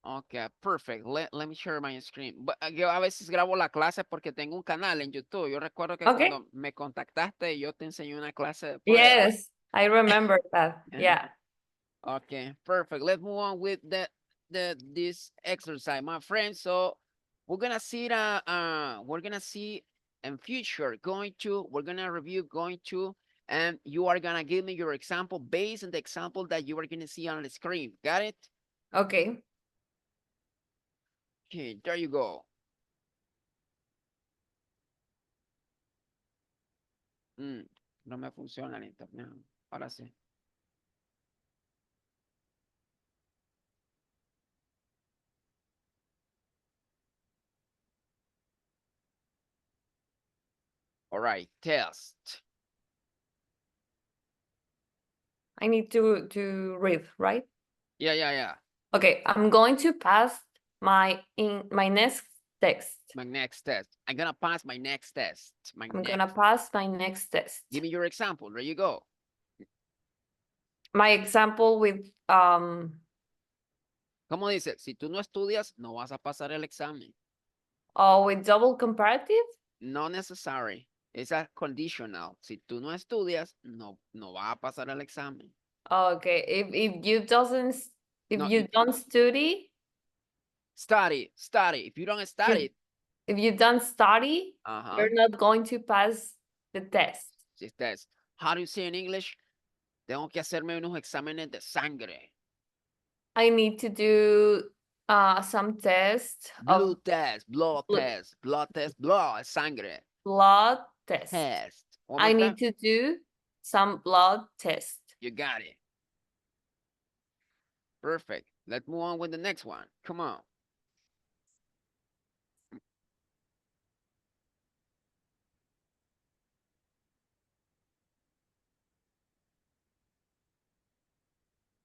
Okay, perfect. Let me share my screen. Yo a veces grabo la clase porque tengo un canal en YouTube. Yo recuerdo que Okay. cuando me contactaste, yo te enseñé una clase de prueba. Yes, I remember that. Yeah. Okay, perfect. Let's move on with this exercise, my friend. So we're gonna see in future we're gonna review going to, and you are gonna give me your example based on the example that you are gonna see on the screen. Got it? Okay. Okay, there you go. No me funciona el internet. Ahora sí. All right, test. I need to read, right? Yeah. Okay, I'm going to pass my next text. My next test. I'm gonna pass my next test. I'm gonna pass my next test. Give me your example. There you go. My example with ¿Cómo dice? Si tú no estudias, no vas a pasar el examen. with double comparative. No necessary. Es a conditional. Si tú no estudias, no vas a pasar el examen. Okay, if you No, don't study, study. If you don't study, if you don't study, you're not going to pass the test. si test. How do you say in English? Tengo que hacerme unos exámenes de sangre. I need to do some tests Blue of test, blood test, sangre. blood test. Test. I need to do some blood test. You got it. Perfect. Let's move on with the next one. Come on.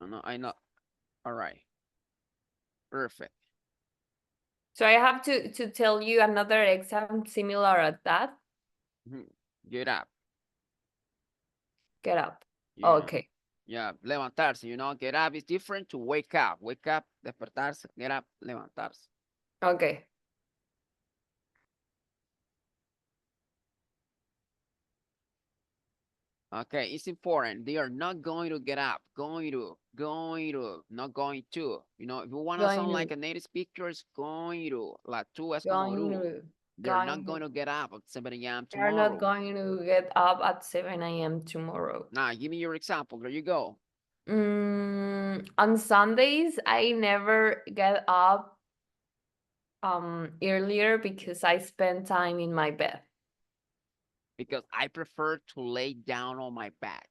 No, I know. All right. Perfect. So I have to tell you another exam similar at that. Get up. Get up. Yeah. Okay. Yeah, levantarse, get up is different to wake up. Wake up, despertarse, get up, levantarse. Okay. Okay, it's important. They are not going to get up. Not going to. If you want to sound like a native speaker, it's going to. La tú es como ru. They're not going to get up at 7 a.m. tomorrow. They're not going to get up at 7 a.m. tomorrow. Now, give me your example. There you go. On Sundays, I never get up earlier because I spend time in my bed. Because I prefer to lay down on my bed.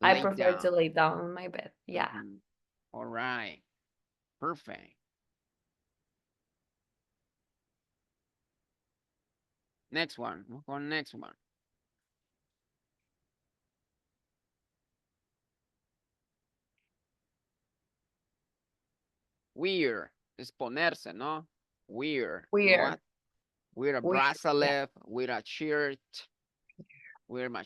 I prefer to lay down on my bed. Yeah. All right. Perfect. Next one. We'll go next one. Wear. Es ponerse, ¿no? Wear. Wear. Wear a bracelet. Wear a shirt. Wear my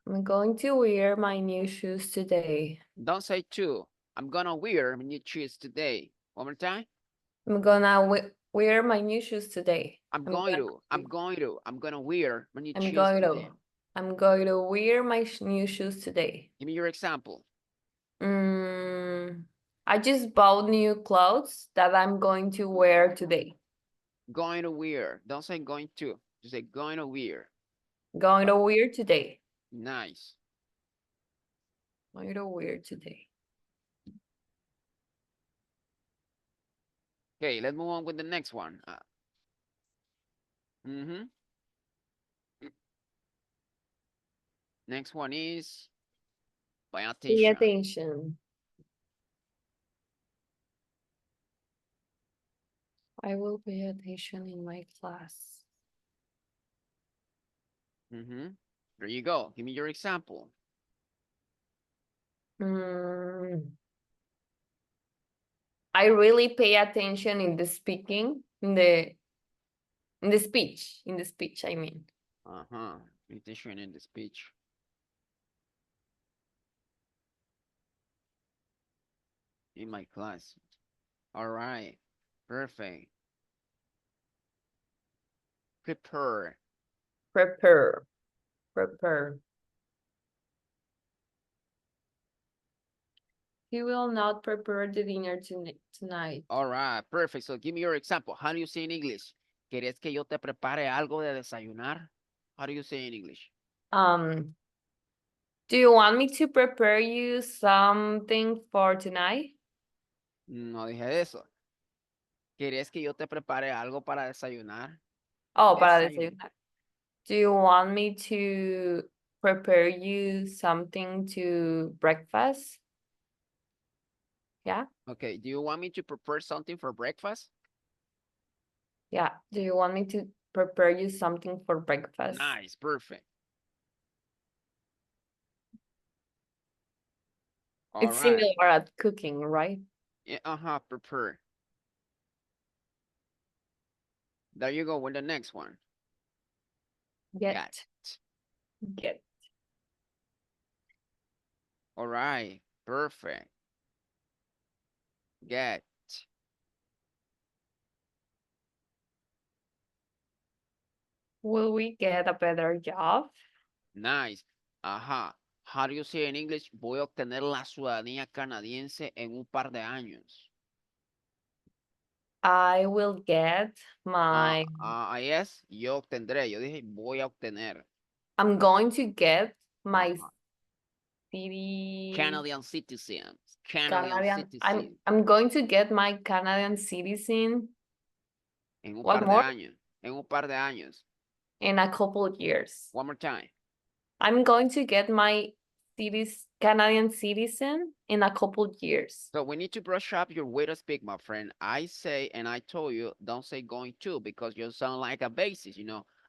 I'm going to wear my new shoes today. Don't say to. I'm gonna wear my new shoes today. One more time. I'm gonna wear my new shoes today. I'm gonna wear my new shoes today. I'm going to wear my new shoes today. Give me your example. I just bought new clothes that I'm going to wear today. Going to wear. Don't say going to. Just say going to wear. Going to wear today. Nice. Going to wear today. Okay, let's move on with the next one. Next one is pay attention. Pay attention. I will pay attention in my class. There you go. Give me your example. I really pay attention in the speaking, in the speech, I mean. Pay attention in the speech. In my class. All right. Perfect. Prepare. Prepare. Prepare. He will not prepare the dinner tonight. All right. Perfect. So give me your example. How do you say in English? ¿Querés que yo te prepare algo de desayunar? How do you say in English? Um, do you want me to prepare you something for tonight? No dije eso. ¿Querés que yo te prepare algo para desayunar? Oh, para Desayuno. desayunar. Do you want me to prepare you something to breakfast? Yeah? Okay. Do you want me to prepare something for breakfast? Yeah. Do you want me to prepare you something for breakfast? Nice. Perfect. All It's right. similar at cooking, right? Yeah, prepare. There you go with the next one. Got Get. it. Get. All right. Perfect. Get. Will we get a better job? Nice. Ajá. How do you say in English? Voy a obtener la ciudadanía canadiense en un par de años. I will get my. Yes, yo obtendré. Yo dije voy a obtener. I'm going to get my Ajá. city. Canadian citizens. Canadian Canadian. citizen. I'm going to get my Canadian citizen. En un What par de more? años. En un par de años. In a couple of years. One more time. I'm going to get my Canadian citizen in a couple of years. So we need to brush up your way to speak, my friend. I say, and I told you, don't say going to because you sound like a basis.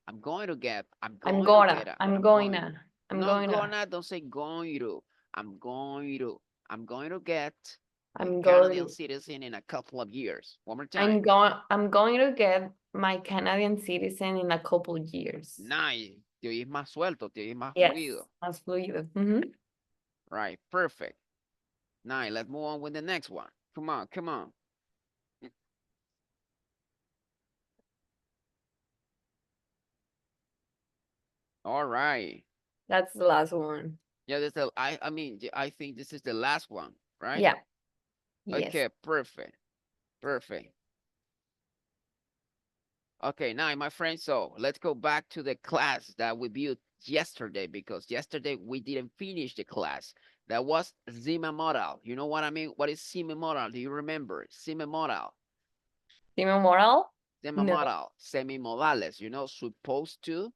I'm going to get, I'm I'm going to get, gonna. a, I'm I'm going going, to. I'm not going to. gonna, don't say going to. I'm going to, I'm going to get my I'm Canadian going. citizen in a couple of years. One more time. I'm going to get my Canadian citizen in a couple of years. Nice. Te oís más suelto, te oís más Yes, fluido. más fluido. Right, perfect. Nice, let's move on with the next one. Come on, come on. All right. That's the last one. Yeah, I mean, I think this is the last one, right? Yeah. Yes. Okay, perfect. Perfect. Okay, now, my friend, so let's go back to the class that we built yesterday because yesterday we didn't finish the class. That was Zima Modal. You know what I mean? What is Zima Modal? Do you remember? Zima Modal. Zima Moral? Zima No. Modal. Semimodales, supposed to,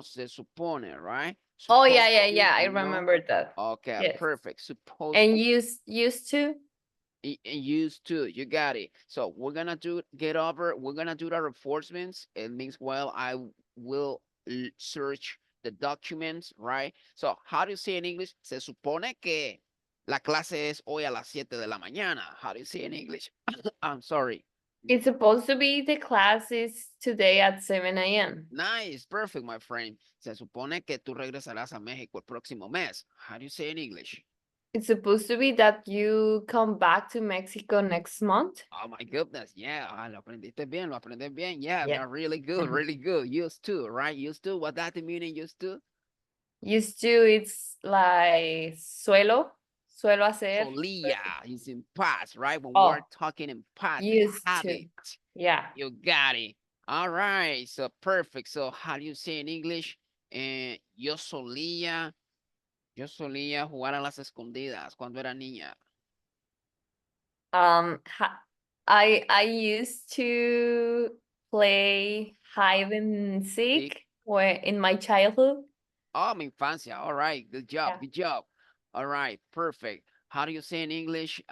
se supone, right? Oh, yeah, Supposed to, I remember that. Okay, Yes. perfect. Supposed And to. used to? Used to, you got it. So we're gonna do we're gonna do the reinforcements. It means, well, I will search the documents, right? So how do you say in English? Se supone que la clase es hoy a las 7 de la mañana. How do you say in English? I'm sorry. It's supposed to be the class is today at 7 a.m. Nice, perfect, my friend. Se supone que tú regresarás a México el próximo mes. How do you say in English? It's supposed to be that you come back to Mexico next month. Oh my goodness, yeah, lo aprendiste bien, lo aprendes bien. Yeah, Yeah. they're really good, really good. Used to, right? Used to, what that meaning used to? Used to, it's like suelo hacer. Solía is in past, right? When we're Oh, talking in past, the used to. habit. Yeah. You got it. All right, so perfect. So how do you say in English? Yo solía jugar a las escondidas cuando era niña. Um, I used to play hide and Sí. seek where in my childhood. Oh, mi infancia. All right, good job, Yeah. good job. All right, perfect. How do you say in English?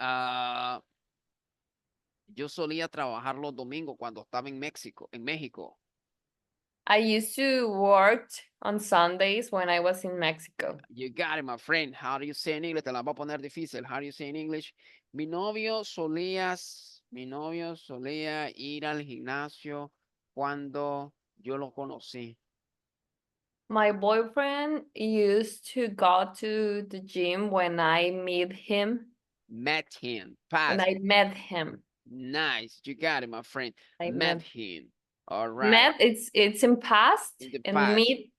Yo solía trabajar los domingos cuando estaba en México. I used to work on Sundays when I was in Mexico. You got it, my friend. How do you say in English? Te la voy a poner difícil. How do you say in English? Mi novio solía ir al gimnasio cuando yo lo conocí. My boyfriend used to go to the gym when I meet him. Met him. When Past. I met him. Nice. You got it, my friend. I Met met. him. All right. Met, it's in past, In the and past. meet,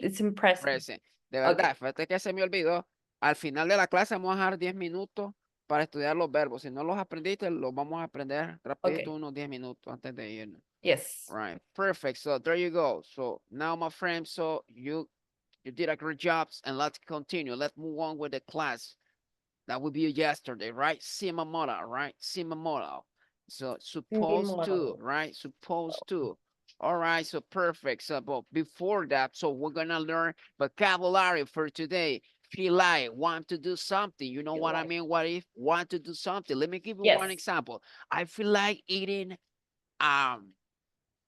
it's in present. Present. De verdad, Okay. fíjate que se me olvidó. Al final de la clase vamos a dejar 10 minutos para estudiar los verbos. Si no los aprendiste, los vamos a aprender rapidito Okay. unos 10 minutos antes de irnos. Yes. Right. Perfect. So there you go. So now, my friend, so you did a great job, and let's continue. Let's move on with the class. That would be yesterday, right? Sima modal, right? Sima modal. So Mi supposed to, model. right? Supposed to. All right, so perfect. So but before that, so we're gonna learn vocabulary for today. Feel like want to do something. You know Feel what I like. mean? What if want to do something? Let me give you one Yes. example. I feel like eating um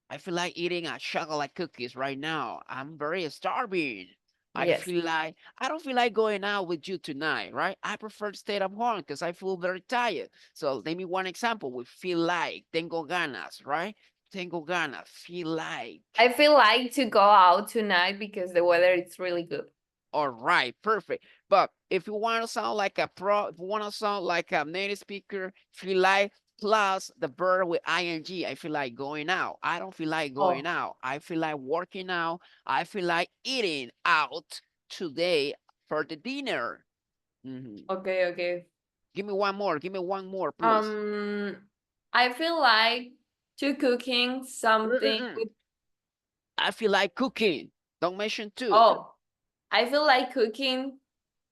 I feel like eating a chocolate cookies right now. I'm very starving. Yes. I don't feel like going out with you tonight, right? I prefer to stay at home because I feel very tired. So let me one example. We feel like, tengo ganas, right? Tengo ganas, feel like. I feel like to go out tonight because the weather is really good. All right, perfect. But if you want to sound like a pro, if you want to sound like a native speaker, feel like plus the verb with ing. I feel like going out. I don't feel like going Oh, out. I feel like working out. I feel like eating out today for the dinner. Mhm. okay, okay. Give me one more. Give me one more, please. Um, I feel like to cooking something Mm-mm-mm. with. I feel like cooking. Don't mention two. Oh, I feel like cooking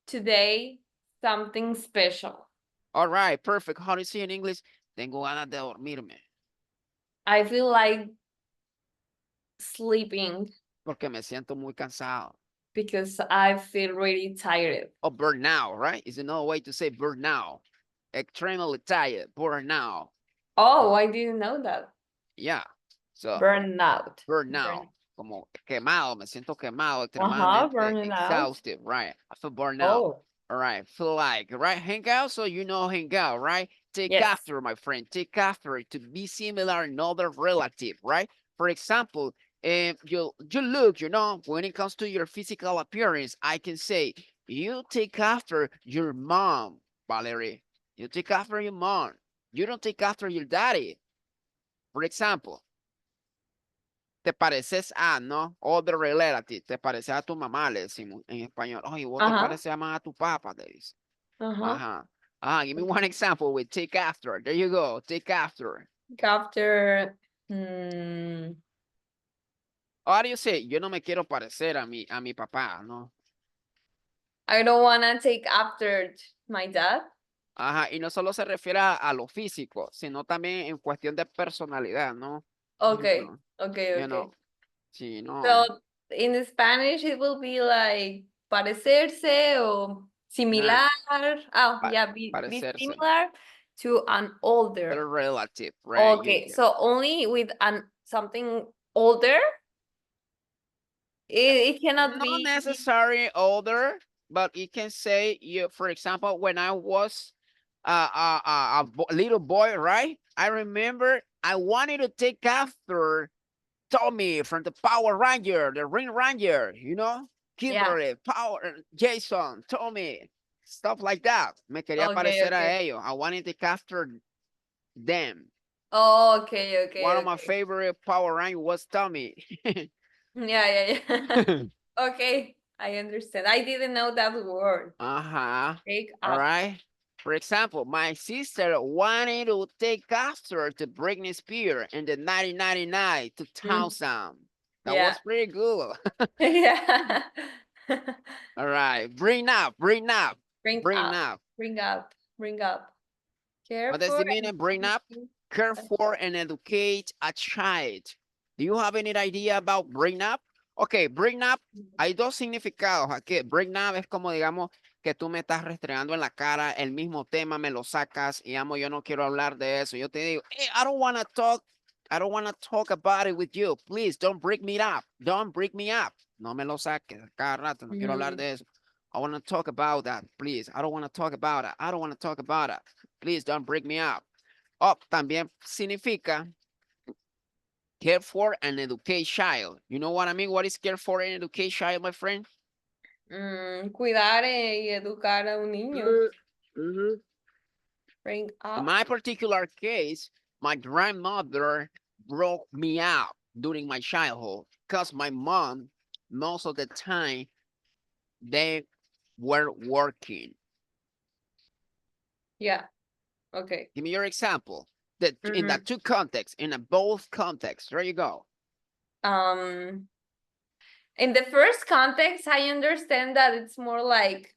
today something special. All right, perfect. How do you say in English? Tengo ganas de dormirme I feel like sleeping porque me siento muy cansado. because I feel really tired. Or burnout, right? Is another way to say burnout. Extremely tired, burnout. Oh, I didn't know that. Yeah. So Burnout. burnout, Burn. como quemado, me siento quemado, Uh-huh, extremadamente burning out. exhausted, right? I feel burnout. Oh, All right, feel like, right? Hang out, so you know hang out, right? Take yes. after, my friend. Take after to be similar another relative, right? For example, you look, when it comes to your physical appearance, I can say you take after your mom, Valerie. You take after your mom. You don't take after your daddy. For example, te pareces a, ¿no? Other relative, te pareces a tu mamá, le decimos en español. Oye, vos te Uh-huh. pareces más a tu papá, te dice. Uh-huh. Ajá. Give me one example with take after. There you go, take after. After, hmm, How do you say? Yo no me quiero parecer a mi papá, ¿no? I don't wanna take after my dad. Ajá, y no solo se refiere a lo físico, sino también en cuestión de personalidad, ¿no? You Okay, know, okay, you okay. know, sí, no. So in Spanish it will be like parecerse o Nah, similar. Oh, pa- yeah, be parecerse. similar to an The older. relative, right? Okay, so only with an something older, it cannot Not be. necessarily older, but you can say you. For example, when I was little boy, right? I remember I wanted to take after Tommy from the Power Ranger, the Ring Ranger. Yeah. Kimberly, Power, Jason, Tommy, stuff like that. Me quería Okay, parecer okay. a ellos. I wanted to take after them. Oh, okay, One okay, of my okay. favorite Power Rangers was Tommy. Yeah, yeah, yeah. Okay, I understand. I didn't know that word. Uh-huh. Take All up. right. For example, my sister wanted to take after to Britney Spears in the 1999 Mm, 2000. That yeah. was pretty good. Yeah. All right. Bring up, bring up, Bring bring up, up. bring up, bring up. Care What does for it mean? and Bring up? educate Care a for child. and educate a child. Do you have any idea about bring up? Ok, bring up, hay dos significados aquí. Bring up es como, digamos, que tú me estás restregando en la cara el mismo tema, me lo sacas y amo, yo no quiero hablar de eso. Yo te digo, hey, I don't want to talk about it with you. Please, don't bring me up. Don't bring me up. No me lo saques cada rato, no quiero hablar Mm, de eso. I want to talk about that, please. I don't want to talk about it. I don't want to talk about it. Please don't break me up. Oh, también significa care for and educate child. You know what I mean? What is care for and educate child, my friend? cuidar y educar a un niño. Mhm. Bring up. In my particular case, my grandmother broke me out during my childhood because my mom, most of the time, they were working. Yeah. Okay. Give me your example. That in Mm-hmm. that two contexts, in a both contexts. There you go. In the first context, I understand that it's more like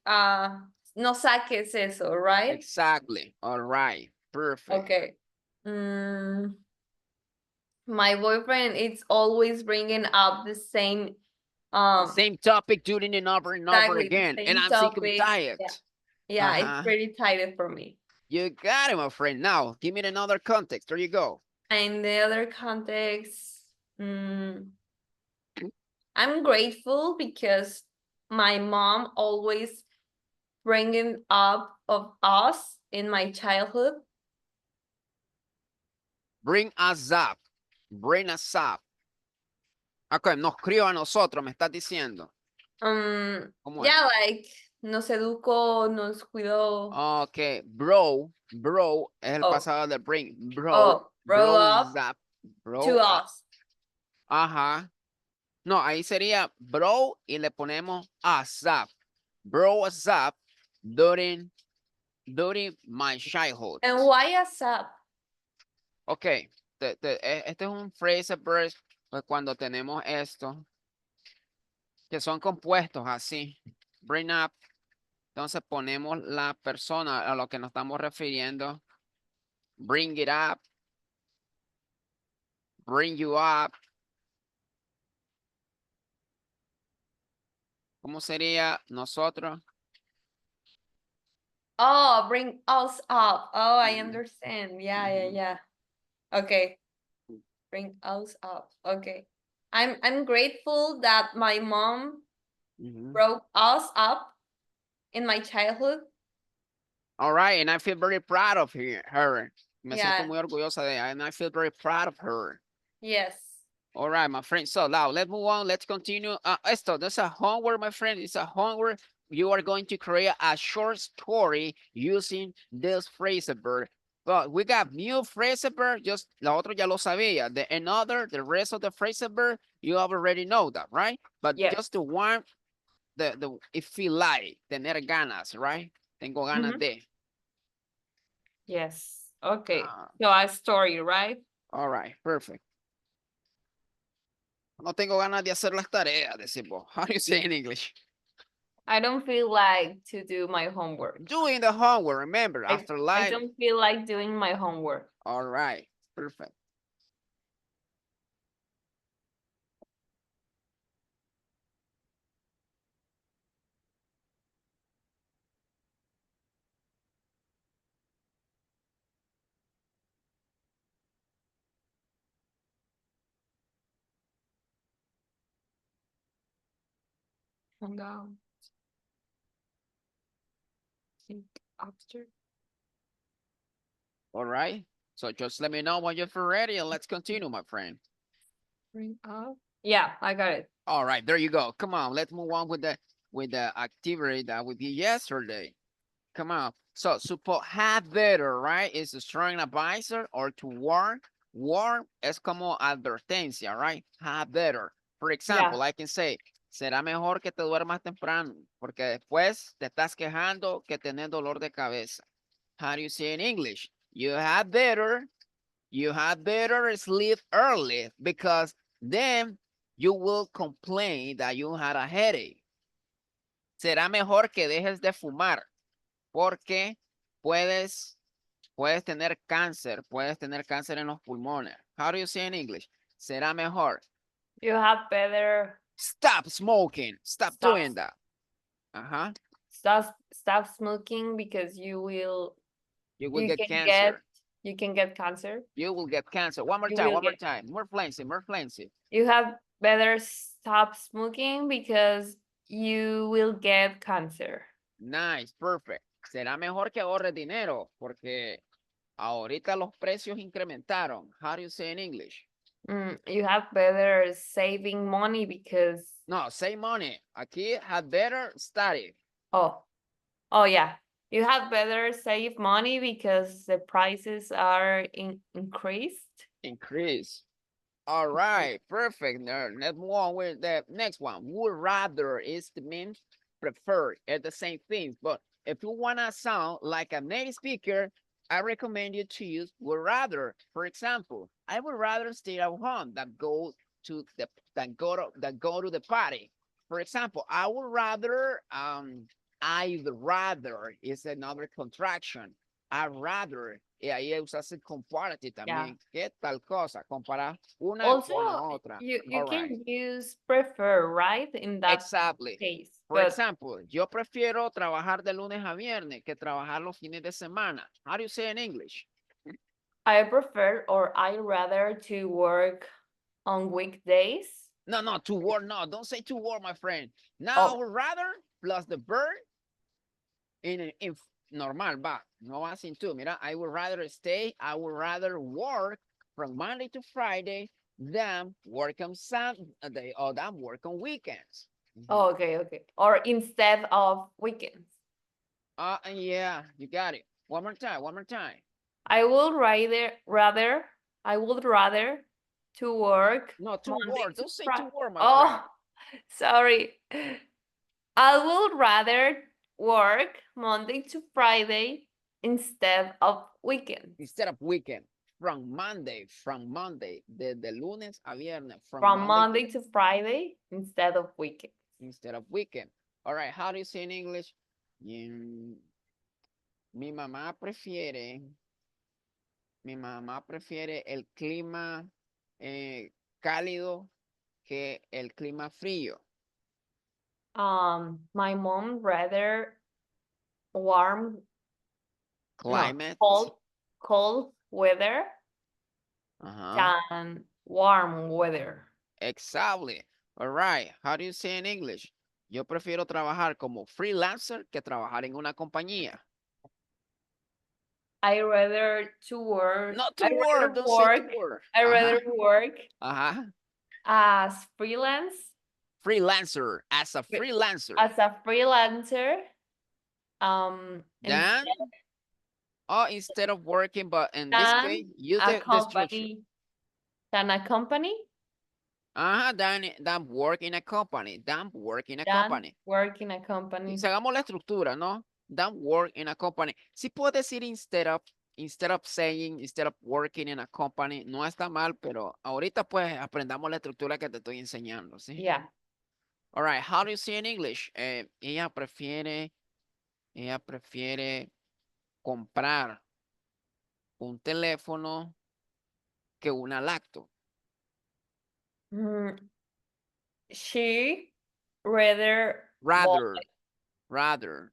no saques eso, right? Exactly. All right. Perfect. Okay. My boyfriend is always bringing up the same The same topic doing it over and over exactly the again, and same I'm sick and topic. tired. Yeah. Yeah, it's pretty tired for me. You got it, my friend. Now, give me another context. There you go. In the other context, I'm grateful because my mom always bringing up of us in my childhood. Bring us up. Bring us up. Ok, nos crió a nosotros, me estás diciendo. ¿Cómo es? Yeah, like nos educó, nos cuidó. Ok, bro es el pasado de bring. Brought Bros up up. to Bro up. us. Ajá. No, ahí sería bro y le ponemos us up. Bro us up during my childhood. And why us up? Ok, este es un phrase verb, pues cuando tenemos esto, que son compuestos así. Bring up. Entonces ponemos la persona a lo que nos estamos refiriendo. Bring it up. Bring you up. ¿Cómo sería nosotros? Oh, bring us up. Oh, I understand. Yeah. Okay. Bring us up. Okay. I'm grateful that my mom brought us up in my childhood. All right, and I feel very proud of her. Me siento Yeah. muy orgullosa de ella, and I feel very proud of her. Yes. All right, my friend. So now let's move on. Let's continue. That's a homework, my friend. It's a homework. You are going to create a short story using this phrasal verb. But we got new phrasal verb. Just la otro ya lo sabía. The rest of the phrasal verb, you already know that, right? But Yes. just the one, if feel like, tener ganas, right? Tengo ganas de. Yes. Okay. So a story, right? All right, perfect. No tengo ganas de hacer las tareas, decimos. How do you say in English? I don't feel like to do my homework. Doing the homework, remember, after life. I don't feel like doing my homework. All right, perfect. Modal. After. All right. So just let me know when you're ready and let's continue, my friend. Bring up. Yeah, I got it. All right, there you go. Come on, let's move on with the activity that we did yesterday. Come on. So suppose have better, right? Is a strong advisor or to warn. Warn es como advertencia, right? Have better. For example, I can say, será mejor que te duermas temprano, porque después te estás quejando que tenés dolor de cabeza. How do you say in English? You had better sleep early because then you will complain that you had a headache. Será mejor que dejes de fumar porque puedes tener cáncer en los pulmones. How do you say in English? Será mejor. You have better. Stop smoking. Stop doing that. Stop smoking because you get cancer. You can get cancer. You will get cancer. One more time. More fluency. You have better stop smoking because you will get cancer. Nice, perfect. Será mejor que ahorres dinero porque ahorita los precios incrementaron. How do you say in English? You have better saving money because... No, save money. Aquí have better study. Oh, yeah. You have better save money because the prices are increased. Increase. All right, perfect. Now, let's move on with the next one. Would rather is the mean prefer. It's the same thing, but if you wanna sound like a native speaker, I recommend you to use would rather. For example, I would rather stay at home than go to the party. For example, I would rather I'd rather is another contraction. I'd rather, y ahí usas el comparative Yeah. también. ¿Qué tal cosa? Comparar una Also, con la otra. you All right. can use prefer, right? In that Exactly. case. For But example, yo prefiero trabajar de lunes a viernes que trabajar los fines de semana. How do you say in English? I prefer or I rather to work on weekdays. No, no, to work. No, don't say to work, my friend. Now, I Oh, would rather plus the verb in normal, va. No va sin tú. Mira, I would rather stay. I would rather work from Monday to Friday than work on Sunday or than work on weekends. oh, okay, okay. Or instead of weekends. Yeah, you got it. One more time, one more time. I would rather to work No, to Monday work. to Don't say to Friday. work, my friend. Oh, sorry. I would rather work Monday to Friday instead of weekends. Instead of weekend. From Monday, de lunes a viernes, from From Monday to Monday to Friday instead of weekends. instead of weekend. All right, how do you say in English? Mm, Mi mamá prefiere, mi mamá prefiere el clima cálido que el clima frío. My mom rather warm, no, Climate. cold weather Uh-huh. than warm weather. Exactly. All right. How do you say in English? Yo prefiero trabajar como freelancer que trabajar en una compañía. I rather to work. Not to I work. rather Don't say to work. work. I Uh-huh. rather work Uh-huh. as freelance Freelancer. As a freelancer. as a freelancer. Instead Then, oh, instead of working, but in this case, than use a the structure. company than a company Ajá, dan work in a company. Dan work in a than company. work in a company. Si hagamos la estructura, ¿no? Dan work in a company. Si puedo decir instead of saying, instead of working in a company, no está mal, pero ahorita pues aprendamos la estructura que te estoy enseñando, ¿sí? Yeah. All right, how do you say in English? Ella prefiere comprar un teléfono que una lacto. Mm, she rather buy Rather.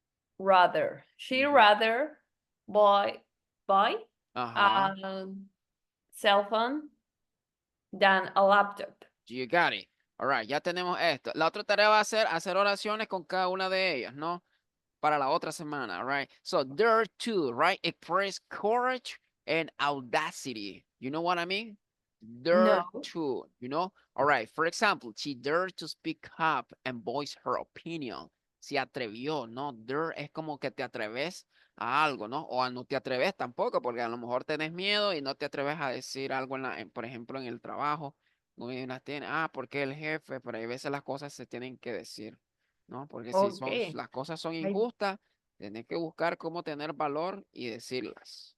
she rather buy Ajá. a cell phone than a laptop. You got it. All right, ya tenemos esto. La otra tarea va a ser hacer oraciones con cada una de ellas, ¿no? Para la otra semana, right? So there are two, right? Express courage and audacity. You know what I mean? There No. are two, you know? All right, for example, she dared to speak up and voice her opinion. Se atrevió, ¿no? Dare es como que te atreves a algo, ¿no? O no te atreves tampoco, porque a lo mejor tenés miedo y no te atreves a decir algo, por ejemplo, en el trabajo. Porque el jefe, pero hay veces las cosas se tienen que decir. ¿no? Porque si Okay. las cosas son I injustas, tienes que buscar cómo tener valor y decirlas.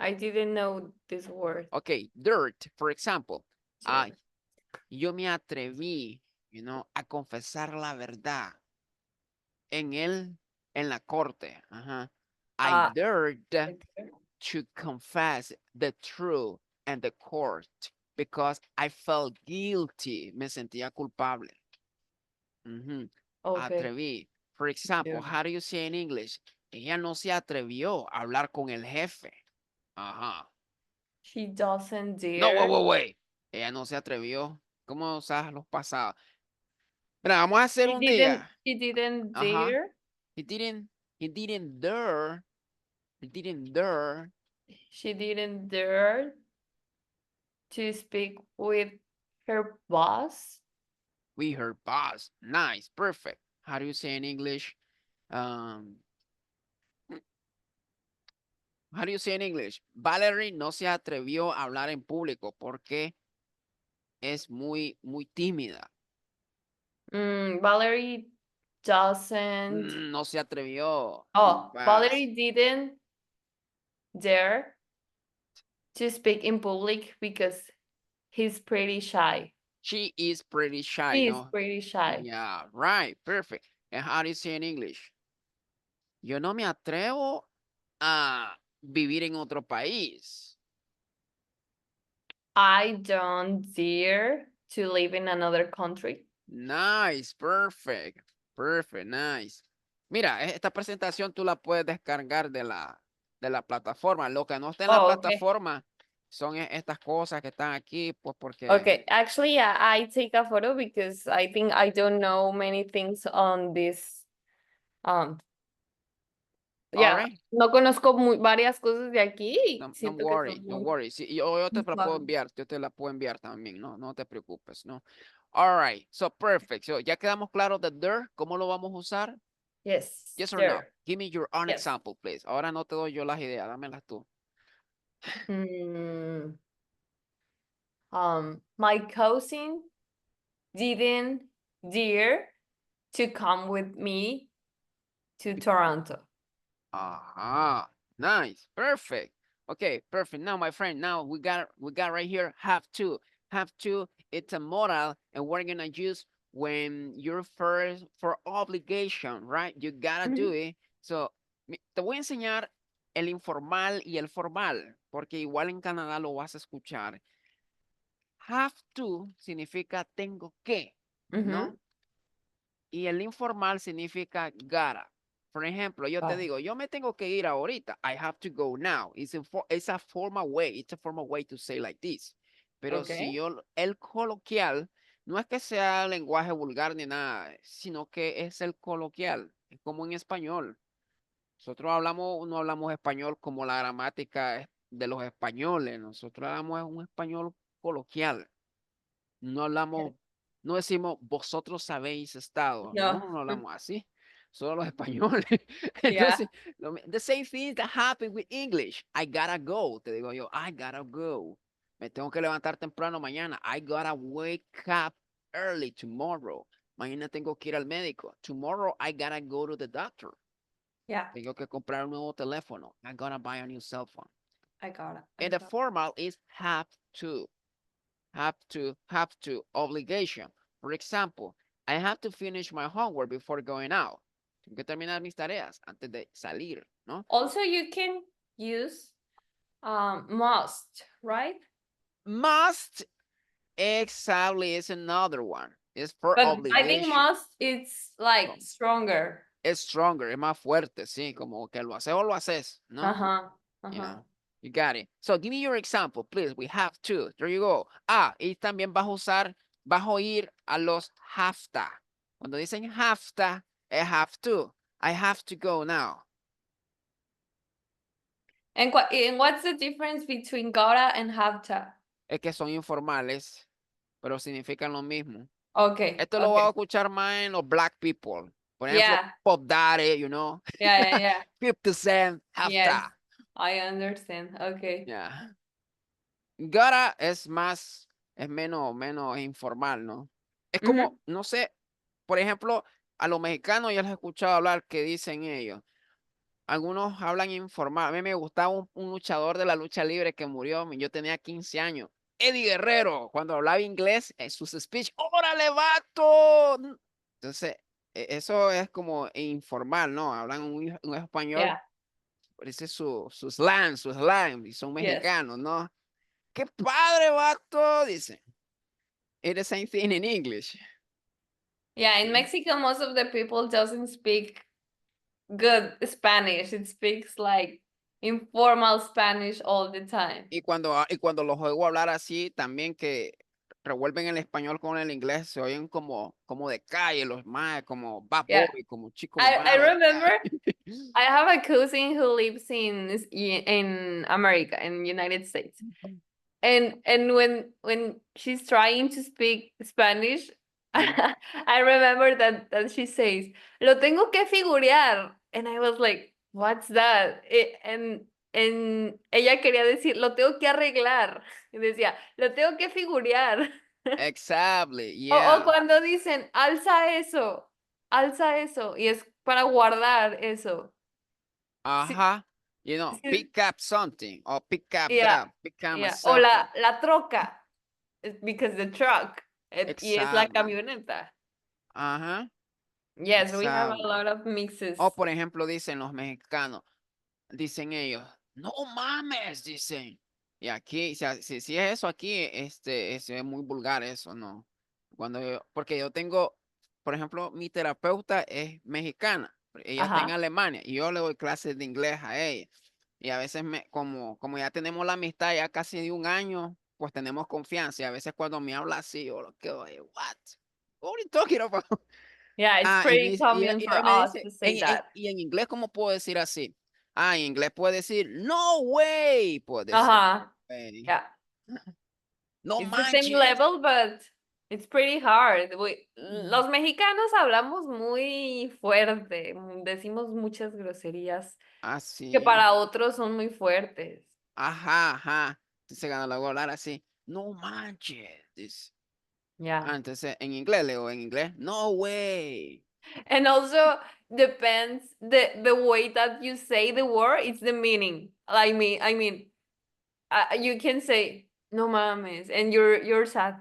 I didn't know this word. Ok, dirt, for example. Sure. Yo me atreví, a confesar la verdad en la corte. Ajá. I dared to confess the truth in the court because I felt guilty. Me sentía culpable. Okay. Atreví. For example, Yeah. how do you say in English? Ella no se atrevió a hablar con el jefe. Ajá. She doesn't No, dare. wait. Ella no se atrevió. ¿Cómo usas los pasados? Mira, vamos a hacer un día. She didn't Ajá. dare. He didn't, he didn't dare, he didn't dare. She didn't dare to speak with her boss. We her boss. Nice, perfect. How do you say in English? Um, How do you say in English? Valerie no se atrevió a hablar en público porque es muy tímida. Valerie doesn't. No se atrevió. Too Oh, fast. Valerie didn't dare to speak in public because he's pretty shy. She is pretty shy, He's no? pretty shy. Yeah, right, perfect. And how do you say in English? Yo no me atrevo a vivir en otro país. I don't dare to live in another country. Nice, perfect, perfect, nice. Mira, esta presentación tú la puedes descargar de la plataforma. Lo que no está en la Oh, okay. plataforma son estas cosas que están aquí, pues porque... Okay, actually, yeah, I take a photo because I think I don't know many things on this. Um, All yeah, right. no conozco varias cosas de aquí y Don't siento que worry, son don't muy worry. Sí, yo te la puedo fáciles. enviar, yo te la puedo enviar también, no te preocupes, ¿no? All right, so perfect. So, ya quedamos claros de there, ¿cómo lo vamos a usar? Yes, Yes or no? there. Give me your own Yes. example, please. Ahora no te doy yo las ideas, dámelas tú. Mm, my cousin didn't dare to come with me to Toronto. Aha, nice, perfect. Okay, perfect. Now, my friend, now we got right here have to. Have to, it's a modal, and we're gonna use when you're first for obligation, right? You gotta do Mhm. it. So, te voy a enseñar el informal y el formal, porque igual en Canadá lo vas a escuchar. Have to significa tengo que, ¿no? Mhm. Y el informal significa gotta. Por ejemplo, yo te Oh, digo, yo me tengo que ir ahorita. I have to go now. It's a formal way. It's a formal way to say like this. Pero si okay. yo, el coloquial, no es que sea lenguaje vulgar ni nada, sino que es el coloquial. Es como en español. Nosotros hablamos, no hablamos español como la gramática de los españoles. Nosotros hablamos un español coloquial. No Yes. hablamos, no decimos vosotros habéis estado. No. No, no hablamos así. Solo los españoles. Yeah. Entonces, the same thing that happened with English. I gotta go. Te digo yo, I gotta go. Me tengo que levantar temprano mañana. I gotta wake up early tomorrow. Mañana tengo que ir al médico. Tomorrow I gotta go to the doctor. Yeah. Tengo que comprar un nuevo teléfono. I gotta buy a new cell phone. I got it. I And the got formal is have to. Have to, obligation. For example, I have to finish my homework before going out. Tengo que terminar mis tareas antes de salir, ¿no? Also, you can use must, right? Must, exactly, is another one. It's for But I think obligation. must it's like So, stronger. it's stronger, es más fuerte, sí, como que lo haces o lo haces, ¿no? Uh-huh. You Uh-huh. know, you got it. So give me your example, please. We have to. There you go. Ah, y también vas a usar, vas a oír a los hafta. Cuando dicen hafta, es have to. I have to go now. And what's the difference between gotta and have to? Es que son informales, pero significan lo mismo. Okay. Esto lo voy a Okay. escuchar más en los black people. Por ejemplo, Yeah. Pop Daddy, you know. Yeah. Yeah. Yeah. 50 Cent, Yes. hafta. I understand. Okay. Yeah. Gotta es más, es menos informal, ¿no? Es como, Mm-hmm. no sé, por ejemplo, a los mexicanos ya les he escuchado hablar que dicen ellos. Algunos hablan informal. A mí me gustaba un luchador de la lucha libre que murió. Yo tenía 15 años. Eddie Guerrero, cuando hablaba inglés, en sus speech, ¡órale, vato! Entonces, eso es como informal, ¿no? Hablan un español, Yeah. parece su slang, y son Yes. mexicanos, ¿no? ¡Qué padre, vato! Dice. It's the same thing in English. Yeah. In Mexico, most of the people doesn't speak good Spanish. It speaks like informal Spanish all the time. Y cuando los oigo hablar así, también que revuelven el español con el inglés, se oyen como de calle, los más, como bad Yeah. boy, como chico I malo de remember calle. I have a cousin who lives in America, in United States. And when she's trying to speak Spanish, Ujú. I remember that she says, "Lo tengo que figurear." And I was like, "What's that?" ella quería decir, lo tengo que arreglar. Y decía, lo tengo que figurear. Exactly. O Yeah. cuando dicen, alza eso, y es para guardar eso. Sí, Uh-huh. You know, sí, pick up something or pick up yeah, that, pick up yeah. O something. la troca, because the truck, y es la Exactly. camioneta. Uh-huh. Yes, we have a Exactly. lot of mixes. O por ejemplo, dicen los mexicanos, dicen ellos, no mames, dicen. Y aquí, si es eso aquí, es muy vulgar eso, ¿no? Porque yo tengo, por ejemplo, mi terapeuta es mexicana, ella está en Ajá. Alemania y yo le doy clases de inglés a ella. Y a veces, como ya tenemos la amistad ya casi de un año, pues tenemos confianza. Y a veces cuando me habla así, yo lo quedo, what? What are you talking about? Yeah, it's Y, pretty common y for ahí me us dice, to say that. y en inglés, ¿cómo puedo decir así? En inglés puedo decir, no way, puedo decir, Ajá. "Way". Yeah. No It's the same manches. level, but it's pretty hard. Mm. Los mexicanos hablamos muy fuerte, decimos muchas groserías que Así, para otros son muy fuertes. ajá, ajá. Entonces, cuando lo voy a hablar así, no manches. Yeah. Entonces, en inglés leo, en inglés, no way. And also depends the way that you say the word, it's the meaning. You can say no mames and you're sad.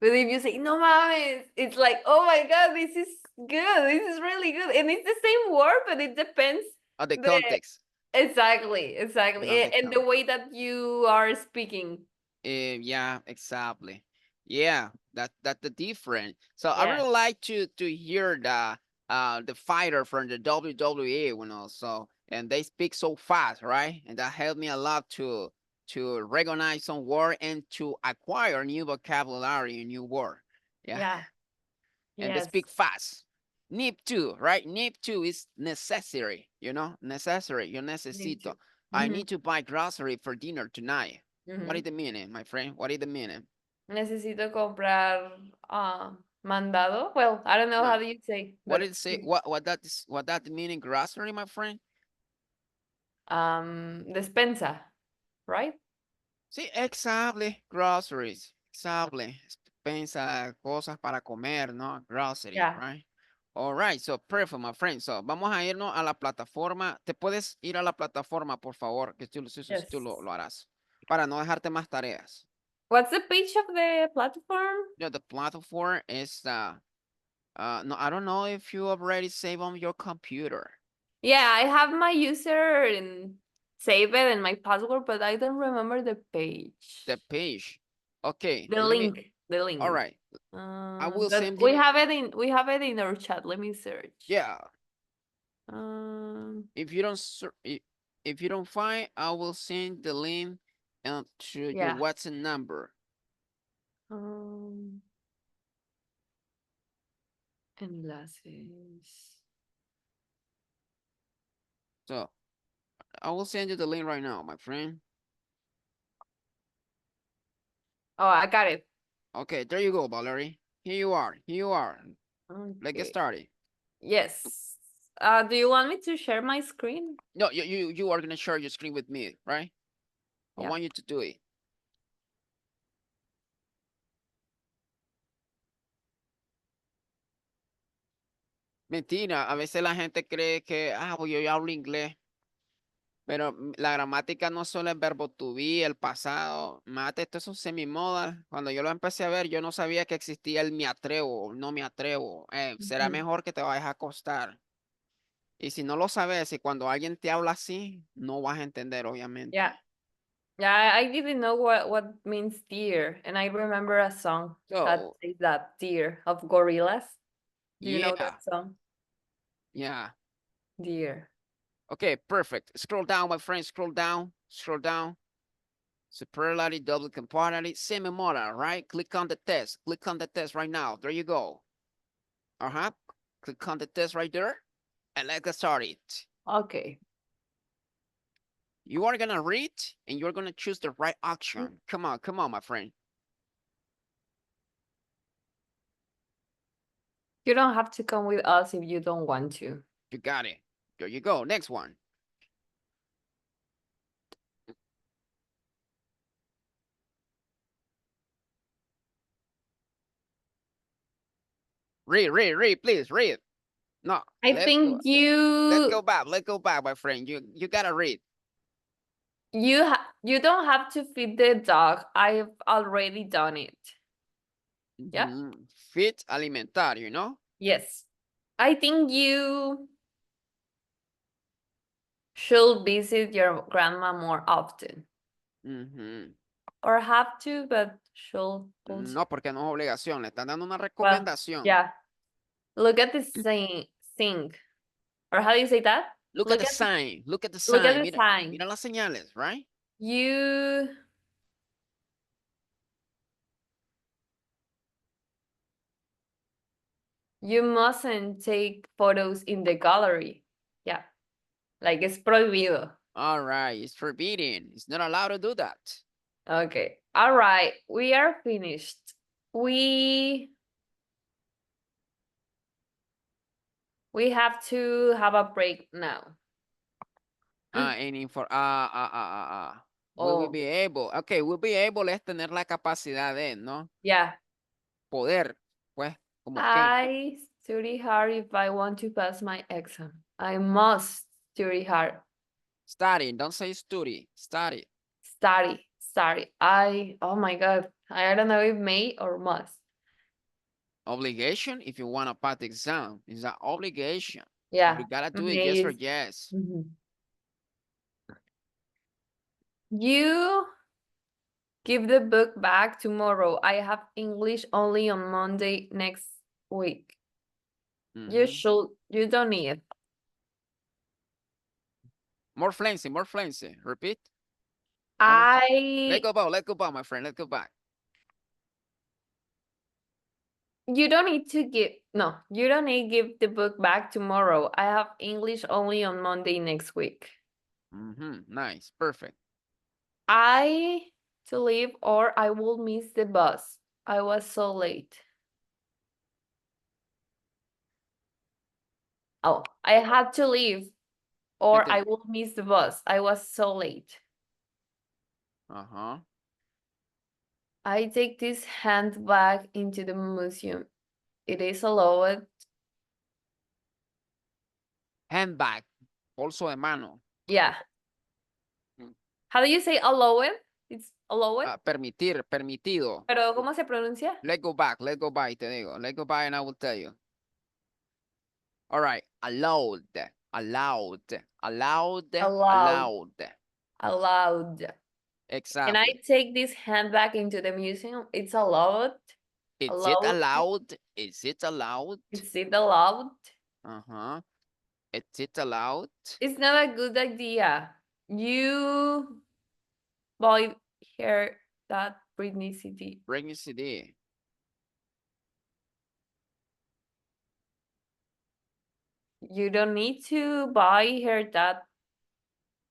But if you say no mames, it's like, oh my god, this is good. This is really good. And it's the same word, but it depends Of the the context. exactly. Of the And the context. way that you are speaking. Yeah, exactly. Yeah, that's the difference. So I Yeah. really like to hear the fighter from the WWE, so and they speak so fast, right? And that helped me a lot to recognize some word and to acquire new vocabulary, new word. Yeah, Yeah. and they Yes. speak fast. Need to, right? Need to is necessary, necessary. Yo Need to. necesito. I Mhm. need to buy grocery for dinner tonight. What is Mhm. the meaning, my friend? What is the meaning? Necesito comprar mandado. Well, I don't know No. how do you say, What but did it say? What that meaning grocery, my friend? despensa, right? Sí, exactly. Groceries. Exactly. Pensa cosas para comer, ¿no? Grocery, Yeah. right? All right, so perfect, my friend. So vamos a irnos a la plataforma. ¿Te puedes ir a la plataforma, por favor? Que tú Yes. lo harás. Para no dejarte más tareas. What's the page of the platform? The platform is no, I don't know if you already save on your computer. Yeah, I have my user and save it and my password, but I don't remember the page. The page. Okay, The let me. link. The All link. right, I will But send you. we have it in our chat. Let me search. Yeah, Um, if you don't if you don't find, I will send the link to your yeah. WhatsApp number. Um, enlaces. So I will send you the link right now, my friend. Oh, I got it. Okay, there you go, Valerie. Here you are. Here you are. Let's get Okay. started. Yes. Do you want me to share my screen? No, you are gonna share your screen with me, right? I Yeah. want you to do it. Mentira, a veces la gente cree que, pues yo ya hablo inglés, pero la gramática no solo el verbo to be, el pasado, mate, esto es un semimodal. Cuando yo lo empecé a ver, yo no sabía que existía el me atrevo, no me atrevo. Será Mhm. mejor que te vayas a acostar. Y si no lo sabes, y cuando alguien te habla así, no vas a entender, Yeah. obviamente. Yeah, I didn't know what means deer, and I remember a song that So, says that deer of Gorillaz. Do you know yeah, that song? yeah. Deer. Okay, perfect. Scroll down, my friend, scroll down, scroll down. Superlative, double comparative, semi-modal, right? Click on the test. Click on the test right now. There you go. Click on the test right there. And let's get started. Okay. You are gonna read and you're gonna choose the right Mm. action. Come on, my friend. You don't have to come with us if you don't want to. You got it. There you go. Next one. Read, please, read. No, I think you let's go back, my friend. You gotta read. you don't have to feed the dog. I've already done it. Yeah? Feed, alimentar, you know? Yes. I think you should visit your grandma more often. Or have to, but should also. No, porque no es obligación, le están dando una Well, recomendación. yeah. Look at the thing. Or how do you say that? Look at the sign, look at the Look at sign. the sign. Mira las señales, right? You mustn't take photos in the gallery. Yeah. Like it's prohibido. All right, it's forbidden. It's not allowed to do that. Okay. All right. We are finished. We have to have a break now. Aiming for we will be able, okay, we'll be able es tener la capacidad de, ¿no? Yeah. Poder, pues, como que. I study hard if I want to pass my exam. I must study hard. Study, don't say study, study. Study. Oh my God. I don't know if may or must. Obligation, if you want to pass the exam, is an obligation. Yeah. You gotta do it, yes or yes. You give the book back tomorrow. I have English only on Monday next week. You don't need it. More fluency, more fluency. Repeat. Let's go back, my friend. Let's go back. You don't need to give, no, you don't need to give the book back tomorrow. I have English only on Monday next week. Nice, perfect. To leave or I will miss the bus. I was so late. Oh, I had to leave or I will miss the bus. I was so late. I take this handbag into the museum. It is allowed. Handbag, bolso de mano. Yeah. How do you say allowed? It's allowed? Permitir, permitido. Pero ¿cómo se pronuncia? Let's go back, te digo. Let's go back and I will tell you. All right, allowed. Exactly. Can I take this handbag into the museum? It's allowed. Is it allowed? Is it allowed? Is it allowed? Is it allowed? It's not a good idea. You buy her that Britney CD. Britney CD. You don't need to buy her that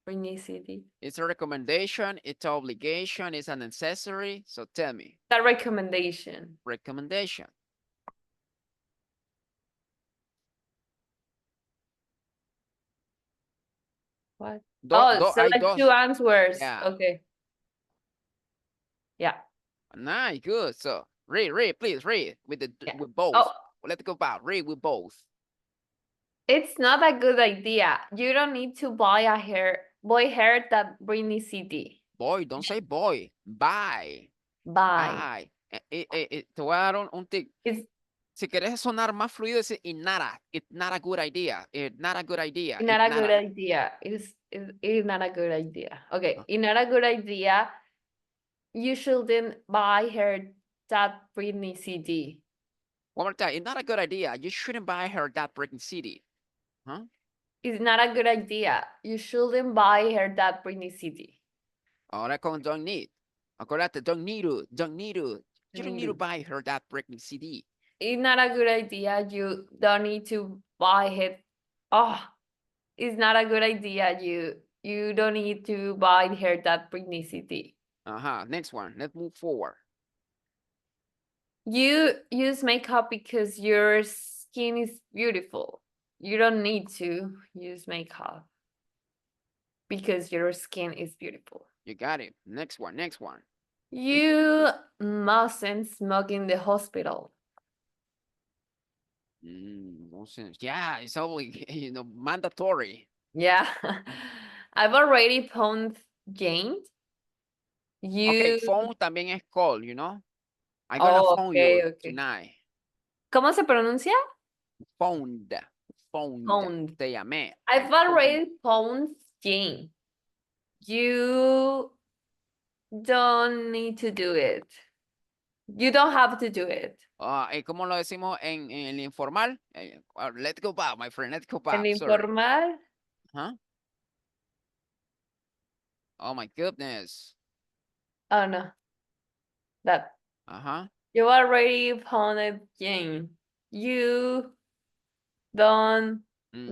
Britney CD. It's a recommendation, it's an obligation, it's an accessory. So tell me. That recommendation. Recommendation. What? Select two answers. Yeah. Okay. Yeah. Nice, good. So read, please read with both. Let's go back. Read with both. It's not a good idea. You don't need to buy boy hair that Britney CD. Boy, don't say boy. Buy. Buy. Te voy a dar un tip. Si quieres sonar más fluido, dice it's not a good idea. It's not a good idea. It's not a good idea. It's not a good idea. Okay, it's not a good idea. You shouldn't buy her that Britney CD. One more time. It's not a good idea. You shouldn't buy her that Britney CD. Huh? It's not a good idea. You shouldn't buy her that Britney CD. Ahora con don't need. Acordate, don't need to. You don't need to buy her that Britney CD. It's not a good idea. You don't need to buy it. It's not a good idea. You don't need to buy her that Britney CD. Next one. Let's move forward. You use makeup because your skin is beautiful. You don't need to use makeup because your skin is beautiful. You got it. Next one. You mustn't smoke in the hospital. Yeah, it's only, mandatory. Yeah. I've already phoned Jane. Okay, You. phone también es call, I'm gonna Oh, phone you okay, okay. tonight. ¿Cómo se pronuncia? Phoned, phoned. Phoned. Te llamé. I I've phoned. already phoned Jane. You don't need to do it. You don't have to do it. ¿Cómo lo decimos en el informal? Let's go back, my friend. Let's go En back. Sorry. informal. Huh? Oh my goodness. Oh no. That. Uh-huh. You already phoned Jane. You don't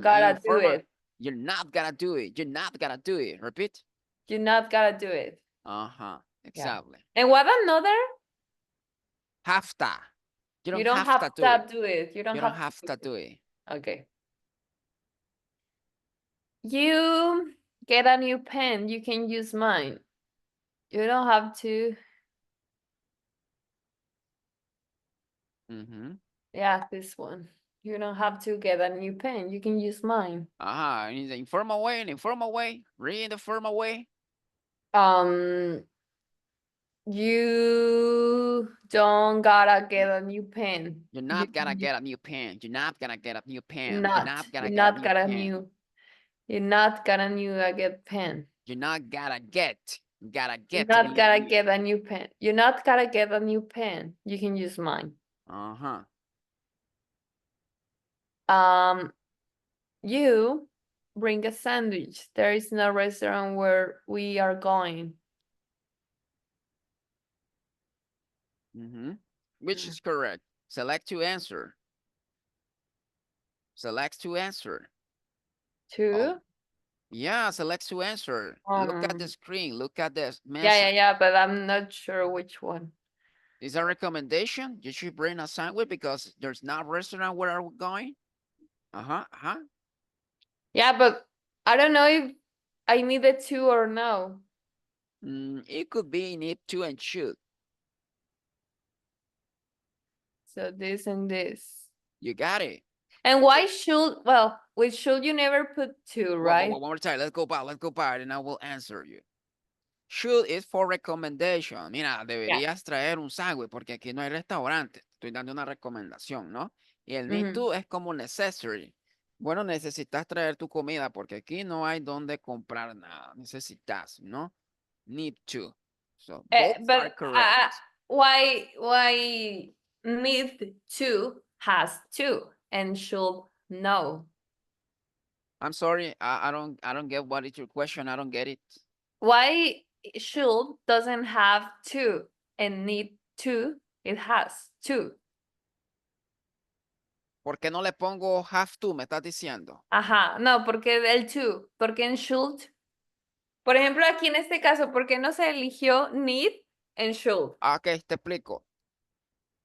gotta do Informal. it. You're not gonna do it. You're not gonna do it. Repeat. You not gotta do it. Uh-huh. Yeah. Exactly. And what another? Have to. You You don't don't have have to do it. to do it. You don't You don't have to have do to it. do it. Okay. You get a new pen. You can use mine. You don't have to. Mm-hmm. Yeah, this one. You don't have to get a new pen. You can use mine. In the informal way, read in the formal way. Um, you don't gotta get a new pen. You're You not gonna can use get a new pen. You're not gonna get a new pen. You're not. not gonna You're get a not new got a pen. new. You're not gonna new a get pen. You're not gonna get. Gotta You're get to not be gotta new. get a new pen. You're not gotta get a new pen. You can use mine. Uh-huh. You bring a sandwich. There is no restaurant where we are going. Mm-hmm. Which is correct? Select to answer. Select to answer. Two. Oh, yeah, select to answer. Look at the screen. Look at the message. Yeah, but I'm not sure which one. Is a recommendation? You should bring a sandwich because there's not restaurant where are we going? Uh-huh, uh-huh. Yeah, but I don't know if I needed to or no. It could be need to and should. So this and this. You got it. And why should, well, with should you never put two, right? One more time. Let's go back, and I will answer you. Should is for recommendation. Mira, deberías traer un sándwich porque aquí no hay restaurante. Estoy dando una recomendación, ¿no? Y el need to es como necessary. Bueno, necesitas traer tu comida porque aquí no hay donde comprar nada. Necesitas, ¿no? Need to. So both are But correct. why need to has to and should no? I'm sorry, I don't get what is your question. I don't get it. Why should doesn't have to and need to, it has to. ¿Por qué no le pongo have to? Me estás diciendo. Ajá, no, porque el to, porque en should. Por ejemplo, aquí en este caso, ¿por qué no se eligió need en should? Ok, te explico.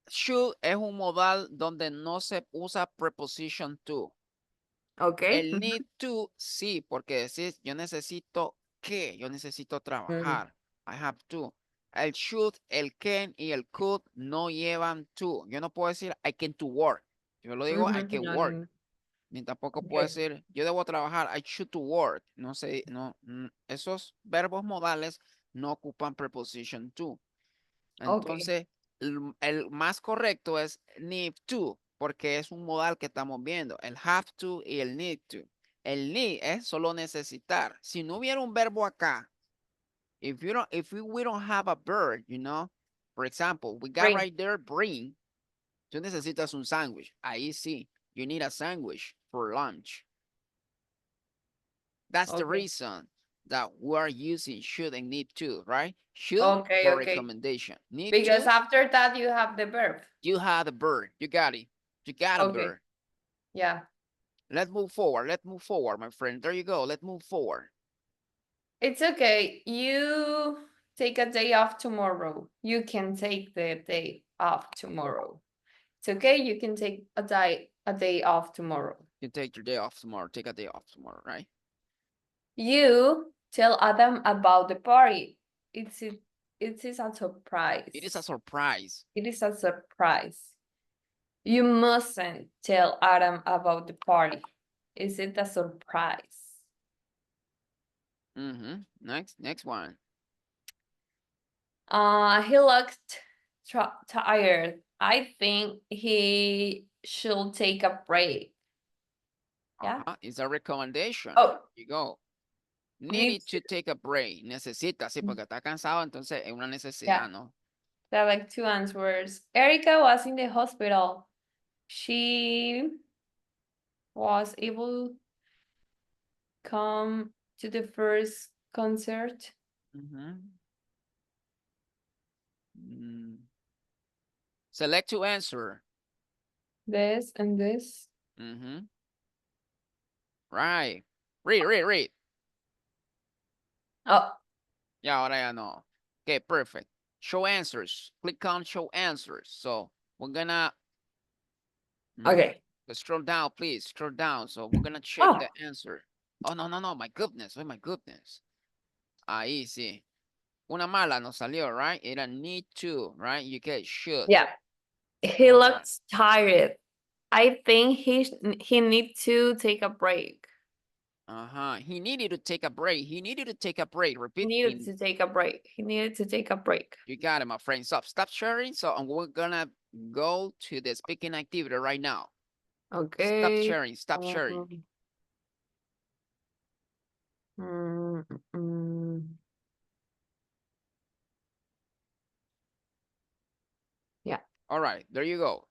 Should es un modal donde no se usa preposition to. Ok. El need to, sí, porque decís, yo necesito que, yo necesito trabajar. I have to. El should, el can y el could no llevan to. Yo no puedo decir I can to work. Yo lo digo I can work. Ni tampoco puedo decir yo debo trabajar, I should to work. No sé, no, esos verbos modales no ocupan preposition to. Entonces, el más correcto es need to, porque es un modal que estamos viendo. El have to y el need to. El need es solo necesitar. Si no hubiera un verbo acá, if we don't have a verb, for example, we got right there bring. Tú necesitas un sándwich. Ahí sí, you need a sandwich for lunch. That's the reason that we're using should and need to, right? Should for recommendation. Need because to, after that you have the verb. you have the verb. You got it. You got a verb. Yeah. Let's move forward. Let's move forward, my friend. There you go. Let's move forward. It's okay. You take a day off tomorrow. You can take the day off tomorrow. It's okay. You can take a day off tomorrow. You take your day off tomorrow. Take a day off tomorrow, right? You tell Adam about the party. It is a surprise. It is a surprise. It is a surprise. You mustn't tell Adam about the party. Is it a surprise? Next one. He looked tired. I think he should take a break. Yeah. It's a recommendation. Oh, You go. Needed needs to to. take a break. Necesita, sí, porque está cansado, entonces es una Yeah. necesidad, ¿no? There are like two answers. Erica was in the hospital. She was able to come to the first concert. Select to answer. This and this. Right. Read. Oh. Yeah, ahora ya no. Okay, perfect. Show answers. Click on show answers. So we're gonna Okay. scroll down, please. Scroll down. So we're gonna check Oh. the answer. Oh, no. My goodness. Oh, my goodness. Ahí sí. Una mala nos salió, right? Era need to, right? You get should. Yeah. He looks tired. I think he needs to take a break. He needed to take a break. He needed to take a break. Repeat. He needed to take a break. He needed to take a break. You got it, my friend. Stop sharing. So we're gonna go to the speaking activity right now. Okay. Stop sharing. Yeah. All right, there you go.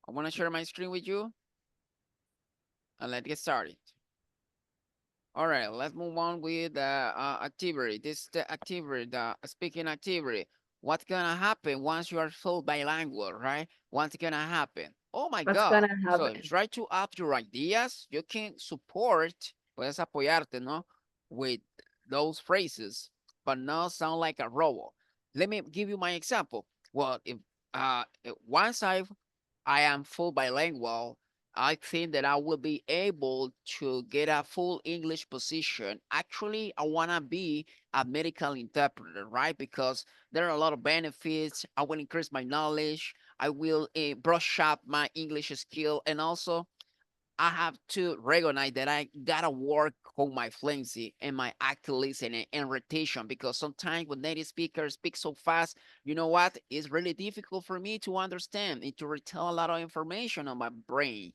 I want to share my screen with you. And let's get started. All right, let's move on with the activity. This is the activity, the speaking activity. What's gonna happen once you are full bilingual, right? What's gonna happen? Oh my What's God. gonna So happen? try to up your ideas. You can support, puedes apoyarte, ¿no? With those phrases, but not sound like a robot. Let me give you my example. Well, if once I am full bilingual, I think that I will be able to get a full English position. Actually, I want to be a medical interpreter, right? Because there are a lot of benefits. I will increase my knowledge. I will brush up my English skill. And also, I have to recognize that I gotta work on my fluency and my active listening and retention, because sometimes when native speakers speak so fast, you know what? It's really difficult for me to understand and to retain a lot of information on my brain.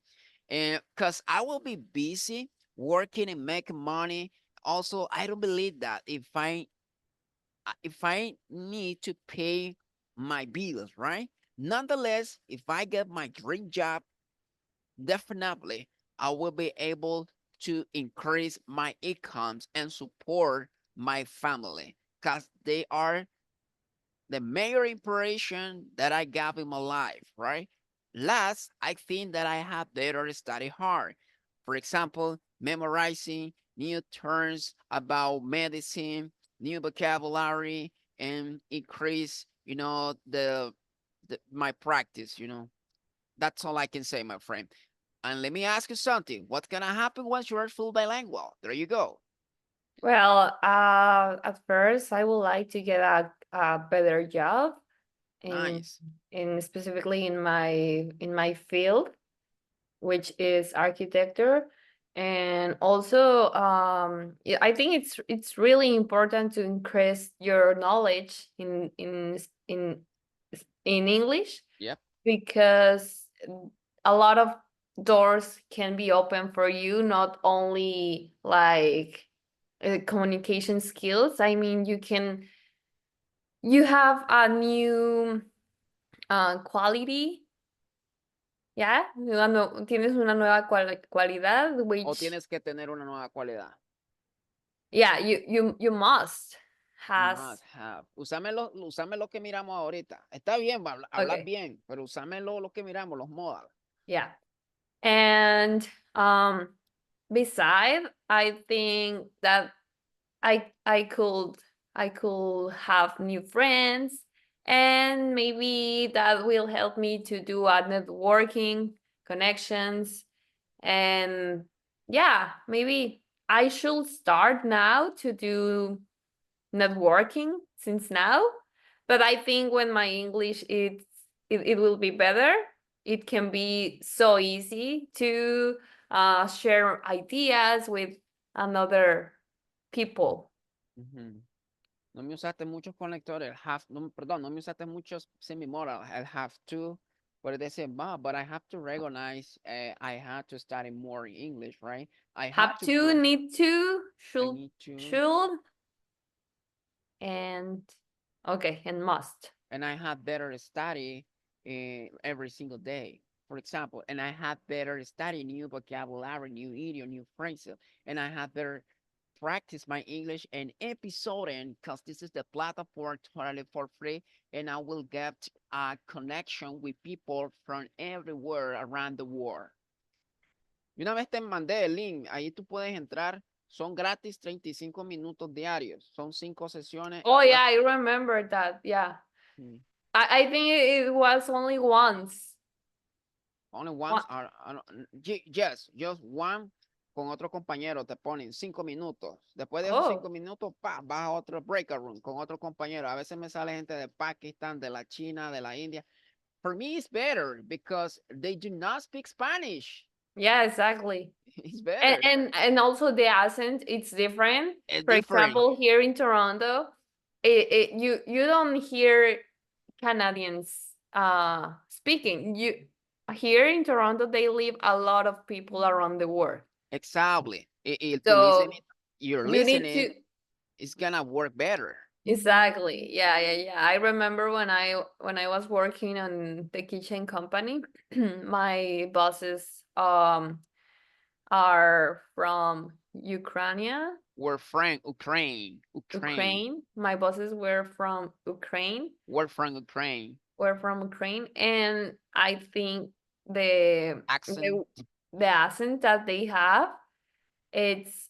And because I will be busy working and making money. Also, I don't believe that if I need to pay my bills, right? Nonetheless, if I get my dream job, definitely I will be able to increase my incomes and support my family, because they are the major inspiration that I got in my life, right? Last, I think that I have better study hard. For example, memorizing new terms about medicine, new vocabulary, and increase, the my practice, That's all I can say, my friend. And let me ask you something. What's gonna happen once you are full bilingual? There you go. Well, at first, I would like to get a better job Nice. in specifically in my field, which is architecture. And also, I think it's really important to increase your knowledge in English, Yep. because a lot of doors can be open for you, not only like communication skills. I mean, you have a new quality. Yeah, tienes una nueva cualidad, O which, tienes que tener una nueva cualidad. yeah, you must has. Must have. Usame lo que miramos ahorita. Está bien, hablar Okay. bien, pero usame lo que miramos, los modal. Yeah. And beside, I think that I could have new friends, and maybe that will help me to do a networking connections. And yeah, maybe I should start now to do networking since now. But I think when my English it will be better, it can be so easy to share ideas with another people. Ujú. No me usaste muchos conectores, el have, no, perdón, no me usaste muchos semi-modal, el have to, but they say, but I have to recognize I had to study more English, right? I had Have to to, grow, need to, I need to, should, and okay, and must. and I had better study every single day. For example, and I had better study new vocabulary, new idiom, new phrases, and I had better practice my English and episode because this is the platform totally for free and I will get a connection with people from everywhere around the world. Y una vez te mandé el link, ahí tú puedes entrar, son gratis 35 minutos diarios, son 5 sesiones. Oh yeah, I remember that. Yeah. Mm. I think it was only once. Only once are, yes, just one con otro compañero te ponen 5 minutos. Después de esos 5 Oh, minutos, pa, vas a otro breakout room con otro compañero. A veces me sale gente de Pakistán, de la China, de la India. For me, it's better because they do not speak Spanish. yeah, exactly. It's better. And also the accent, it's different. It's For different. example, here in Toronto, you don't hear Canadians speaking. You here in Toronto, they live a lot of people around the world. Exactly. Y tu listening, So your you need listening to is gonna work better. exactly. Yeah, yeah, yeah. I remember when I was working on the kitchen company, my bosses are from Ukraine. We're from Ukraine. Ukraine. Ukraine. My bosses were from Ukraine. We're from Ukraine. Were from Ukraine, and I think the Accent. the the accent that they have, it's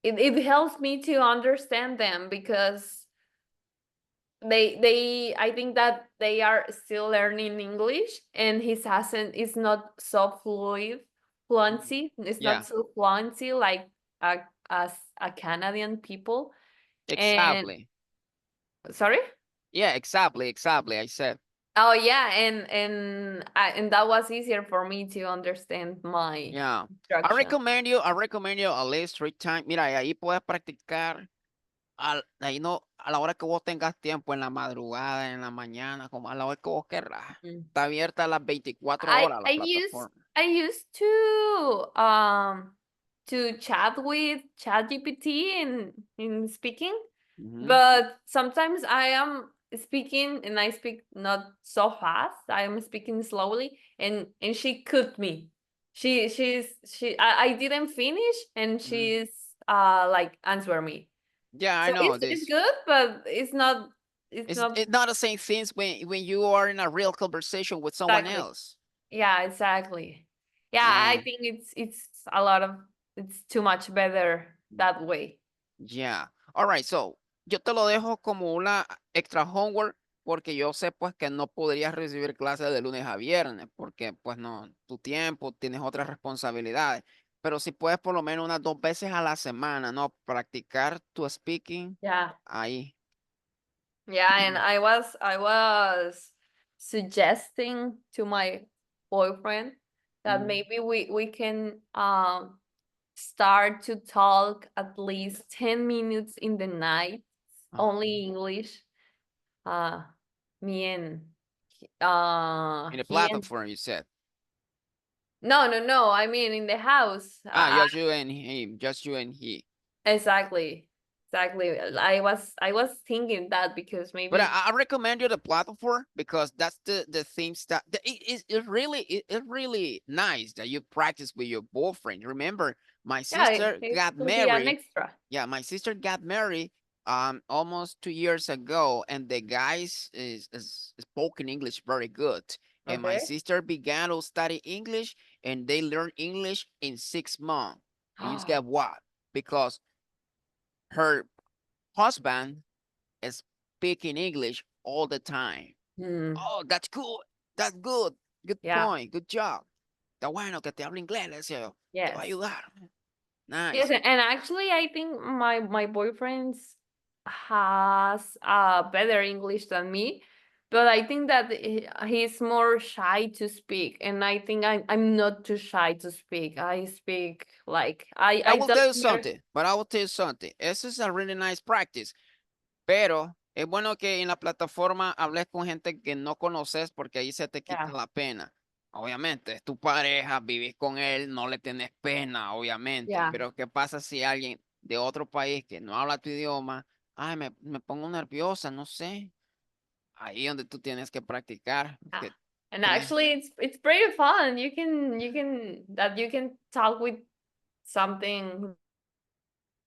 it helps me to understand them because they I think that they are still learning English and his accent is not so fluency. It's Yeah, not so fluency like a as a Canadian people. And exactly. sorry. Yeah, exactly, exactly. I said, Oh yeah, and that was easier for me to understand my yeah. instruction. I recommend you at least 3 times. Mira, y ahí puedes practicar, ahí no, a la hora que vos tengas tiempo, en la madrugada, en la mañana, como a la hora que vos querrás. Mm. Está abierta las 24 horas la plataforma. I used to chat with ChatGPT in speaking, Ujú. but sometimes I am speaking and I speak not so fast. I am speaking slowly and she cut me. I didn't finish and Mm. she's like answer me. Yeah, I So know it's this. good, but it's not It's not the same things when you are in a real conversation with someone exactly. else. Yeah, exactly. Yeah, I And think it's a lot of it's too much better that way. yeah. All right, so yo te lo dejo como una extra homework porque yo sé pues que no podrías recibir clases de lunes a viernes porque pues no, tu tiempo, tienes otras responsabilidades. Pero si puedes por lo menos unas 2 veces a la semana, ¿no? Practicar tu speaking Yeah. ahí. Yeah, and I was suggesting to my boyfriend that Mm, maybe we can start to talk at least 10 minutes in the night, ajá. only English. Uh me and In the he and platform, you said. no, I mean in the house. Ah, just you and him, just you and he. Exactly. Exactly. I was thinking that because But maybe I recommend you the platform because that's the things that it really nice that you practice with your boyfriend. Remember, my yeah, sister it got will be an married. extra. Yeah, my sister got married almost 2 years ago, and the guys is spoken English very good. And my Okay. sister began to study English, and they learned English in 6 months. And you just get what? Because her husband is speaking English all the time. Hmm. Oh, that's cool. That's good. Good Yeah. point. Good job. Está bueno que te hable inglés, le decía yo. Te va a Yes. ayudar. Yes, Nice. and actually I think my boyfriend's has better English than me but I think that he's more shy to speak, and I think I'm not too shy to speak. I speak like I I will talk tell you here. something, but I will tell you something. This is a really nice practice. Pero es bueno que en la plataforma hables con gente que no conoces porque ahí se te quita Yeah, la pena. Obviamente, es tu pareja, vivís con él, no le tenés pena, obviamente. yeah. Pero ¿qué pasa si alguien de otro país que no habla tu idioma, ay, me pongo nerviosa, no sé? Ahí donde tú tienes que practicar. Yeah. Que And tienes, actually, it's pretty fun. You can talk with something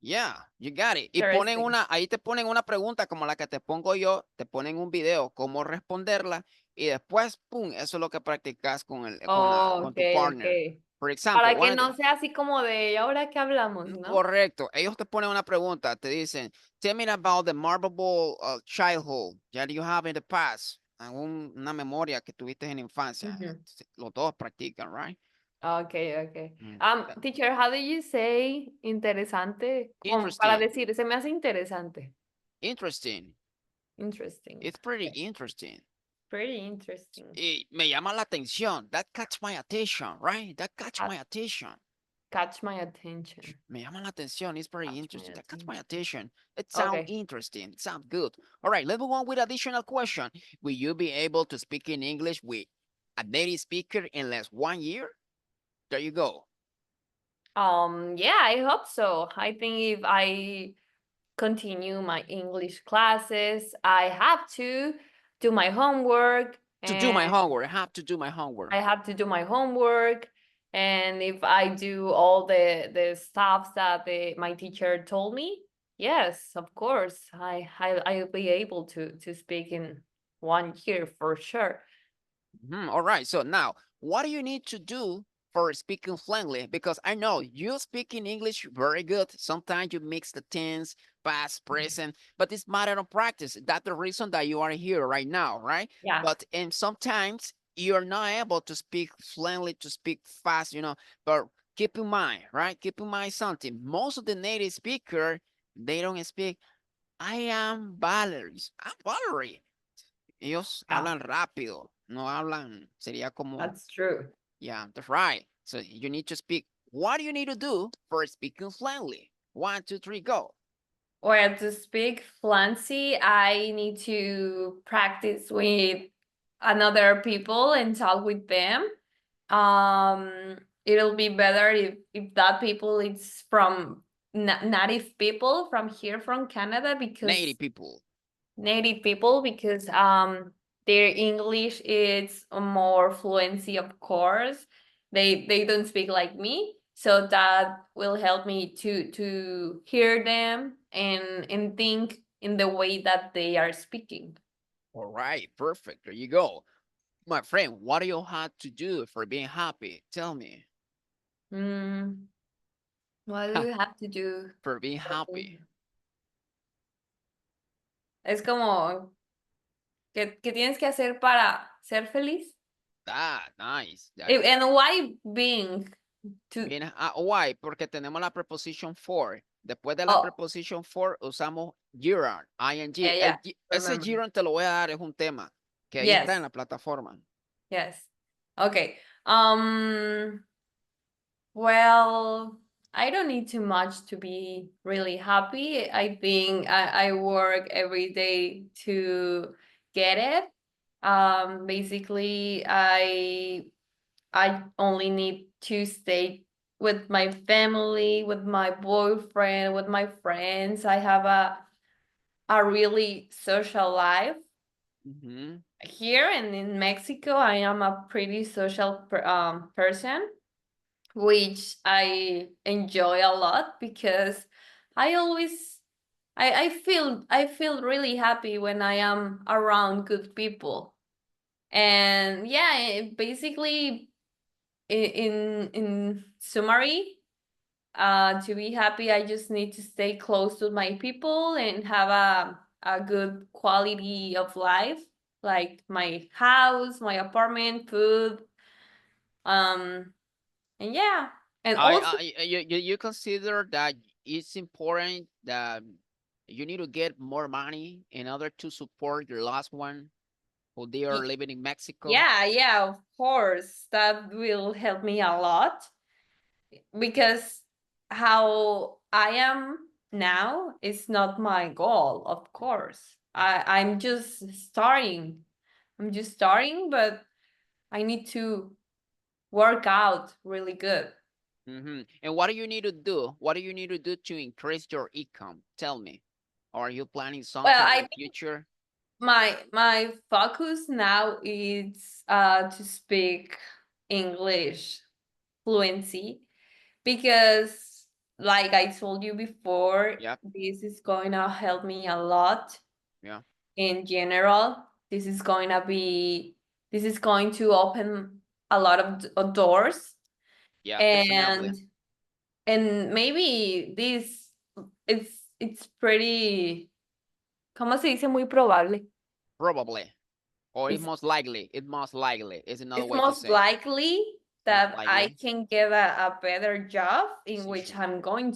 yeah, you got it. Y ponen interesting. una, ahí te ponen una pregunta como la que te pongo yo, te ponen un video, cómo responderla, y después, pum, eso es lo que practicas con Oh, con tu okay, partner. okay. Por ejemplo, Para que no sea así como de, ¿y ahora qué hablamos, no? correcto, ellos te ponen una pregunta, te dicen, tell me about the memorable childhood that you have in the past. Una memoria que tuviste en la infancia. Mhm. Los dos practican, right? Okay, okay. Mm, Teacher, how do you say interesante? Como para interesting, decir, se me hace interesante. interesting. Interesting. It's pretty Okay. interesting. Pretty interesting. Y me llama la atención. That catch my attention, right? That catch Cat- my attention. Catch my attention. Me llama la atención. It's very Catch my interesting. That catch my attention. attention. It sounds Okay. interesting. It sounds good. All right, let's move on with additional question. Will you be able to speak in English with a native speaker in less 1 year? There you go. Yeah, I hope so. I think if I continue my English classes, I have to do my homework, To do and my homework, I have to do my homework. I have to do my homework. And if I do all the stuff that my teacher told me, yes, of course, I'll be able to speak in 1 year for sure. All right. So now, what do you need to do for speaking fluently? Because I know you speak in English very good. Sometimes you mix the tense, past, present, but it's matter of practice. That's the reason that you are here right now, right? Yeah, But and sometimes you're not able to speak fluently, to speak fast, But keep in mind, right? Keep in mind something. Most of the native speaker, they don't speak. I am Valerie. I'm Valerie. Ellos yeah, hablan rápido, no hablan, sería como, that's true. yeah, that's right. So you need to speak. What do you need to do for speaking fluently? One, two, three, go. Well, to speak fluency, I need to practice with another people and talk with them. It'll be better if that people is from native people from here from Canada, Native because people. native people, because their English is more fluency, of course. They don't speak like me, so that will help me to hear them and think in the way that they are speaking. All right, perfect. There you go. My friend, what do you have to do for being happy? Tell me. Mm, what do you have to do? For being happy. Es como, ¿qué tienes que hacer para ser feliz? Ah, nice. And why being to Bien, why? Porque tenemos la preposition for. Después de la oh preposition for usamos gerund, ing. yeah, yeah, Ese remember. gerund te lo voy a dar, es un tema que ahí está en Yes, la plataforma. yes. Okay. Well, I don't need too much to be really happy. I think I work every day to get it. Basically, I only need to stay with my family, with my boyfriend, with my friends. I have a really social life Ujú. here, and in Mexico. I am a pretty social person, which I enjoy a lot, because I always I feel really happy when I am around good people. And yeah, basically, in summary, to be happy, I just need to stay close to my people and have a good quality of life, like my house, my apartment, food, um, and yeah, and also You consider that it's important that you need to get more money in order to support your last one? who they are living in Mexico. Yeah, yeah, of course. That will help me a lot because how I am now is not my goal, of course. I'm just starting. I'm just starting, but I need to work out really good. And what do you need to do? What do you need to do to increase your income? Tell me. Are you planning Well, something in I the future? my focus now is to speak English fluency because like I told you before, Yep. this is going to help me a lot Yeah. in general. This is going to open a lot of doors, Yeah, and definitely. maybe this it's pretty, ¿cómo se dice? Muy probable. Probably. Or it's It's most likely. It most likely is another it's way to most say. likely Most that I likely. can get a better job in Sí, which sí. I'm going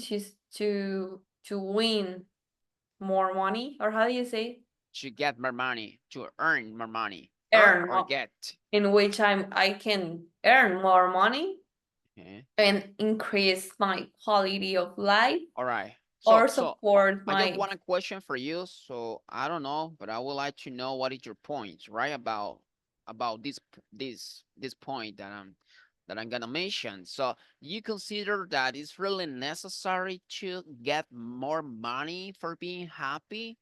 to win more money, or how do you say To get more money, to earn more money. Earn earn or more, get. in which I can earn more money Okay. and increase my quality of life All right. or So support I just my. want a question for you. So I don't know, but I would like to know what is your point, right? About this point that I'm gonna mention. So you consider that it's really necessary to get more money for being happy?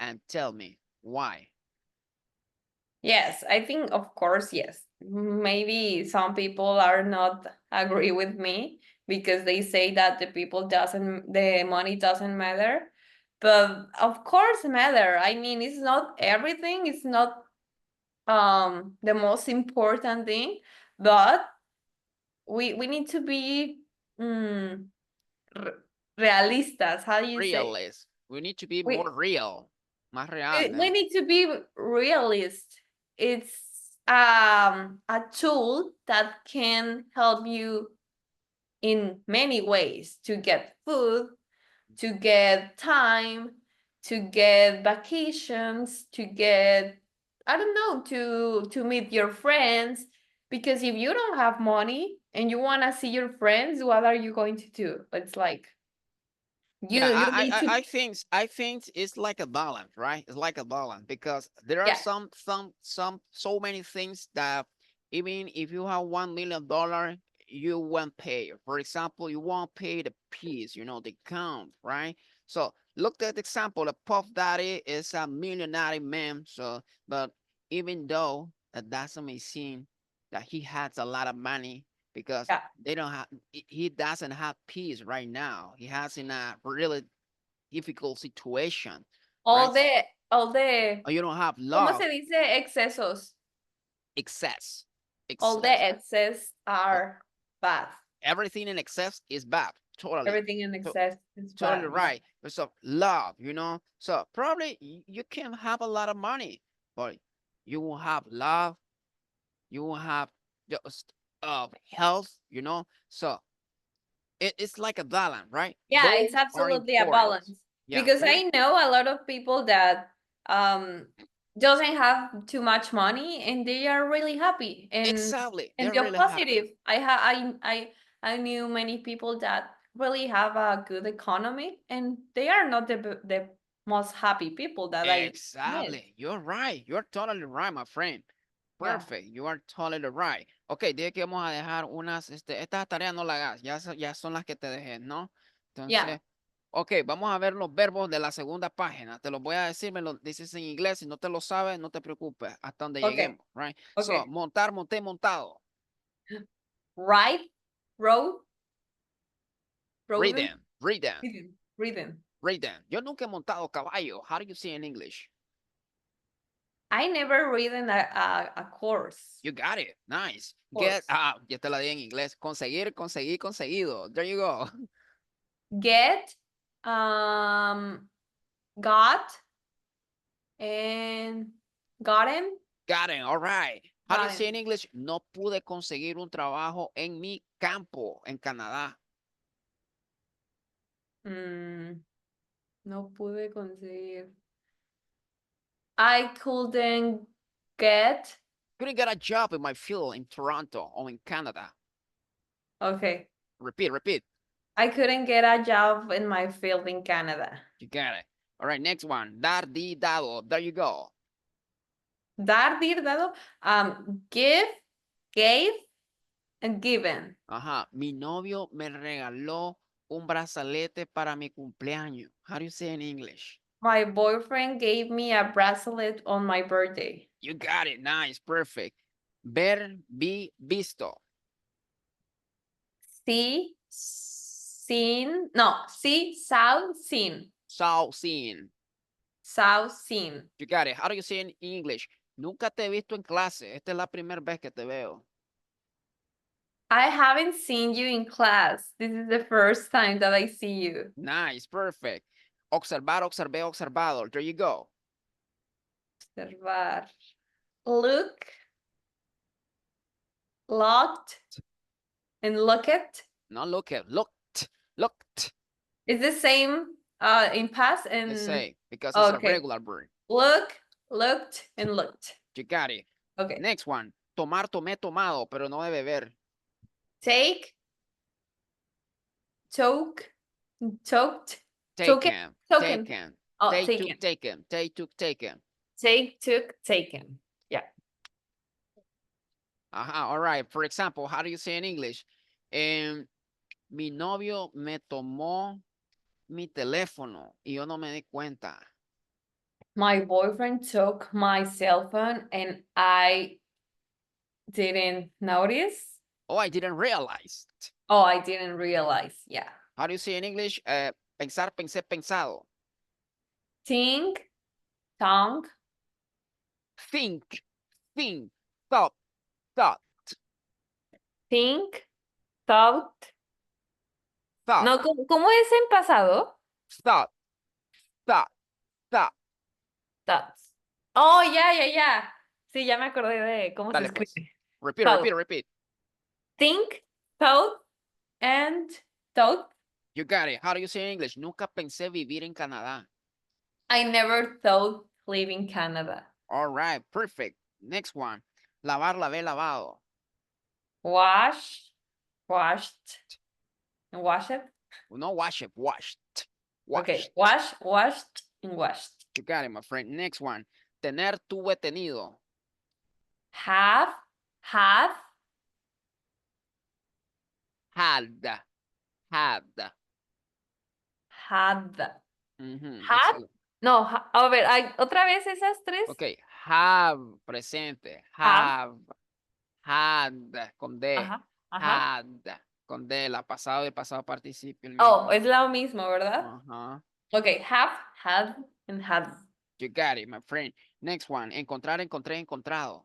And tell me why. Yes, I think of course yes. Maybe some people are not agree with me because they say that the money doesn't matter. But of course matter. I mean, it's not everything, it's not the most important thing, but we need to be mm, re- realistas. How do you say? Realist. We need to be more We real. Más real, we ¿no? need to be realist. It's a tool that can help you in many ways to get food, to get time, to get vacations, to get, I don't know, to meet your friends. Because if you don't have money and you want to see your friends, what are you going to do? It's like Yeah, you need to. I think it's like a balance, right? It's like a balance because there are Yeah. some so many things that even if you have $1 million, you won't pay. For example, you won't pay the piece, the count, right? So look at the example. The Puff Daddy is a millionaire man. So, but even though that doesn't seem that he has a lot of money because Yeah. they don't have he doesn't have peace right now. He has in a really difficult situation, all right? the all the Or you don't have ¿Cómo love, se dice excesos? excess, All the excess. excess So are bad. everything in excess is bad. Totally, Everything in to- excess is totally bad. Yeah. right. So love, So probably you can have a lot of money, but you won't have love. You won't have just health. So it's like a balance, right? Yeah, it's Both are absolutely a important. balance. Yeah, Because both. I know a lot of people that um doesn't have too much money and they are really happy Exactly. and They're they're really happy. positive. I knew many people that really have a good economy and they are not the most happy people that I met. Exactly. You're right. You're totally right, my friend. Yeah. Perfect. You are totally right. Ok, dije que vamos a dejar estas tareas no las hagas, ya son las que te dejé, ¿no? Yeah. Entonces, ok, vamos a ver los verbos de la segunda página. Te los voy a decir, me los dices en inglés. Si no te lo sabes, no te preocupes, hasta donde Okay. lleguemos, right? So, Okay. montar, monté, montado. Ride, road, roden, Ridden, ridden, ridden, ridden. ridden. Yo nunca he montado caballo. How do you say in English? I never ridden a course. You got it. Nice. Get, Course. ya te la di en inglés. Conseguir, conseguir, conseguido. There you go. Get, um, got, and gotten, Got it. All right. How do you say in gotten. English? No pude conseguir un trabajo en mi campo, en Canadá. No pude conseguir. I couldn't. get. Couldn't get a job in my field in Toronto or in Canada. Okay. Repeat, repeat. I couldn't get a job in my field in Canada. You got it. All right, next one. Dar, di, dado. There you go. Dar, dir, dado. Give, gave, and given. Ajá. Mi novio me regaló un brazalete para mi cumpleaños. How do you say in English? My boyfriend gave me a bracelet on my birthday. You got it. Nice. Perfect. Ver, vi, visto. See, seen. No, see, saw, seen. Saw, seen. Saw, seen. You got it. How do you say in English? Nunca te he visto en clase. Esta es la primera vez que te veo. I haven't seen you in class. This is the first time that I see you. Nice. Perfect. Observar, observé, observado. There you go. Observar. Look. Looked. And look at. No, look at. Looked. Looked. It's the same in past and The same. Because it's a regular verb. Look, looked, and looked. You got it. Okay. Next one. Tomar, tomé, tomado, pero no de beber. Take, took, toked, Taken. token. Taken. Oh, They taken. took, taken. They took, taken. Take, took, taken. Yeah. All right. For example, how do you say in English? Mi novio me tomó mi teléfono y yo no me di cuenta. My boyfriend took my cell phone and I didn't notice. Oh, I didn't realize. Oh, I didn't realize. Yeah. How do you say in English? Pensar, pensé, pensado. Think, tongue. Think, think, thought, thought, Think, thought. thought, No, ¿cómo es en pasado? thought, thought, thought. Thoughts. Oh, ya. Sí, ya me acordé de cómo se Dale pues. escribe. Repeat, Thought. repeat, repeat. Think, thought, and thought. You got it. How do you say in English? Nunca pensé vivir en Canadá. I never thought live in Canada. All right, perfect. Next one. Lavar, lavé, lavado. Wash, washed, and washed. No, wash it, washed. Okay, Washed. washed, and washed. You got it, my friend. Next one. Tener, tuve, tenido. Have, had. Had. Had. Had. Had. Had? No, a ver, otra vez esas tres. Ok, have, presente. Have. Had, con D. Ajá, ajá. Had, con D, la pasado y pasado participio. El Oh, mismo. es lo mismo, ¿verdad? Ajá. Okay, have, had, and had. You got it, my friend. Next one. Encontrar, encontré, encontrado.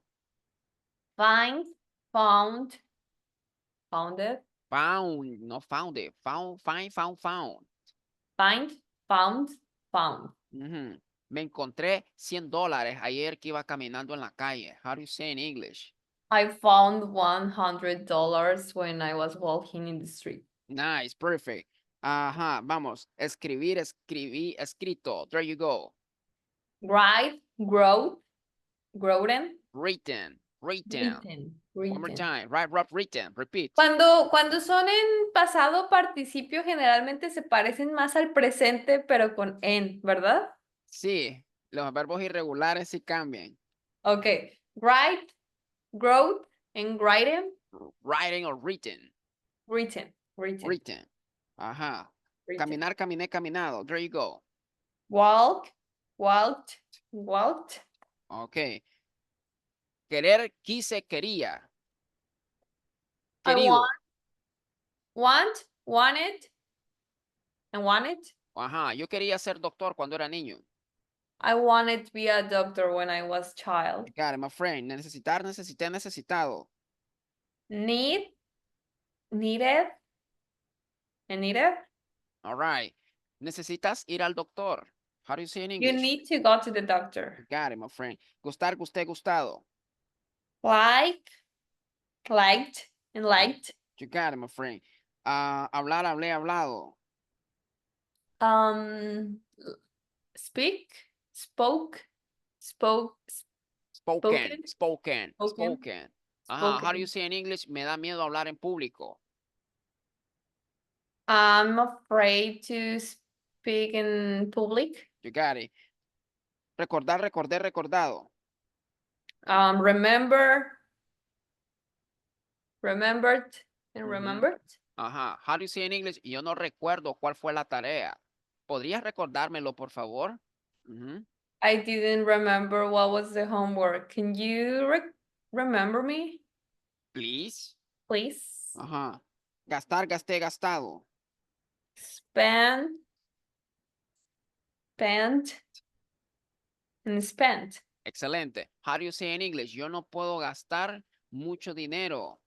Find, found, founded. Found, no found it. Found, find, found, found. Find, found, found. Me encontré $100 ayer que iba caminando en la calle. How do you say in English? I found $100 when I was walking in the street. Nice, perfect. Ajá, vamos. Escribir, escribí, escrito. There you go. Write, wrote, written. Written, written. One more time. Right, written. Repeat. Cuando son en pasado participio, generalmente se parecen más al presente, pero con en, ¿verdad? Sí, los verbos irregulares sí cambian. Okay. Write, wrote, and written. Writing or written. Written. Ajá. Written. Caminar, caminé, caminado. There you go. Walk, walked, walked. Ok. Querer, quise, quería. I Querido. wanted, and wanted. Ajá, yo quería ser doctor cuando era niño. I wanted to be a doctor when I was child. You got it, my friend. Necesitar, necesité, necesitado. Need, needed, and needed. All right. Necesitas ir al doctor. How do you say in You English? need to go to the doctor. You got it, my friend. Gustar, gusté, gustado. Like, liked, and liked. You got it, my friend. Hablar, hablé, hablado. Speak, spoke, Spoken, Spoken? spoken, Spoken? spoken. Ajá, how do you Spoken. say in English? Me da miedo hablar en público. I'm afraid to speak in public. You got it. Recordar, recordé, recordado. Remember, remembered, and remembered. Ajá, how do you say in English? Yo no recuerdo cuál fue la tarea. ¿Podrías recordármelo, por favor? I didn't remember what was the homework. Can you remember me, Please. please? Ajá. Gastar, gasté, gastado. Spend, spent, and spent. Excelente. How do you say in English? Yo no puedo gastar mucho dinero.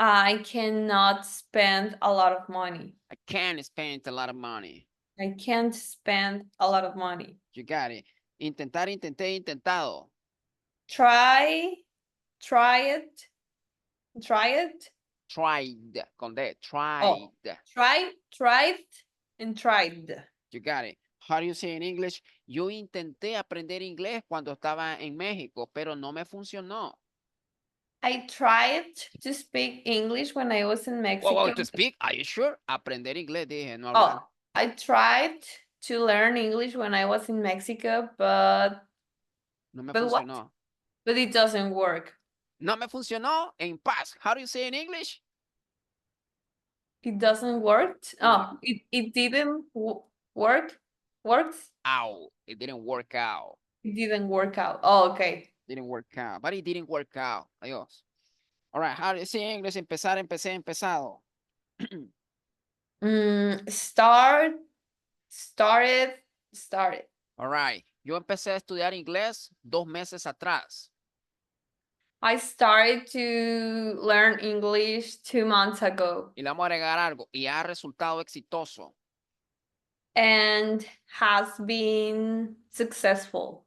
I cannot spend a lot of money. I can't spend a lot of money. I can't spend a lot of money. You got it. Intentar, intenté, intentado. Try, try it, try it. Tried, con D, Oh, tried. tried, and tried. You got it. How do you say in English? Yo intenté aprender inglés cuando estaba en México, pero no me funcionó. I tried to speak English when I was in Mexico. To speak, are you sure? Aprender inglés, dije, no hablar. Oh, I tried to learn English when I was in Mexico, but No me what? funcionó. But it doesn't work. No me funcionó en paz. How do you say in English? It doesn't work. Oh, it didn't work. Works? Ow, it didn't work out. It didn't work out. Oh, okay. Didn't work out, but it didn't work out. Adiós. All right, how do you say in English? Empezar, empecé, empezado. Started. All right, yo empecé a estudiar inglés 2 meses atrás. I started to learn English 2 months ago. Y le vamos a agregar algo. Y ha resultado exitoso. And has been successful.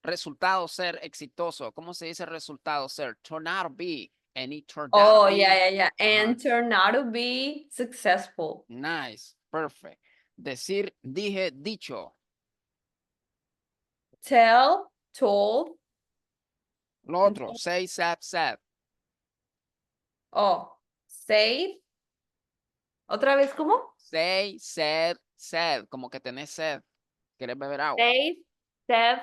Resultado ser exitoso. ¿Cómo se dice resultado ser? Turn out to be. And it turned out Oh, to be. yeah. And turned out to be successful. Nice. Perfect. Decir, dije, dicho. Tell, told. Lo otro, say, said. Oh, said. ¿Otra vez cómo? Say, said. Como que tenés sed. ¿Quieres beber agua? Said.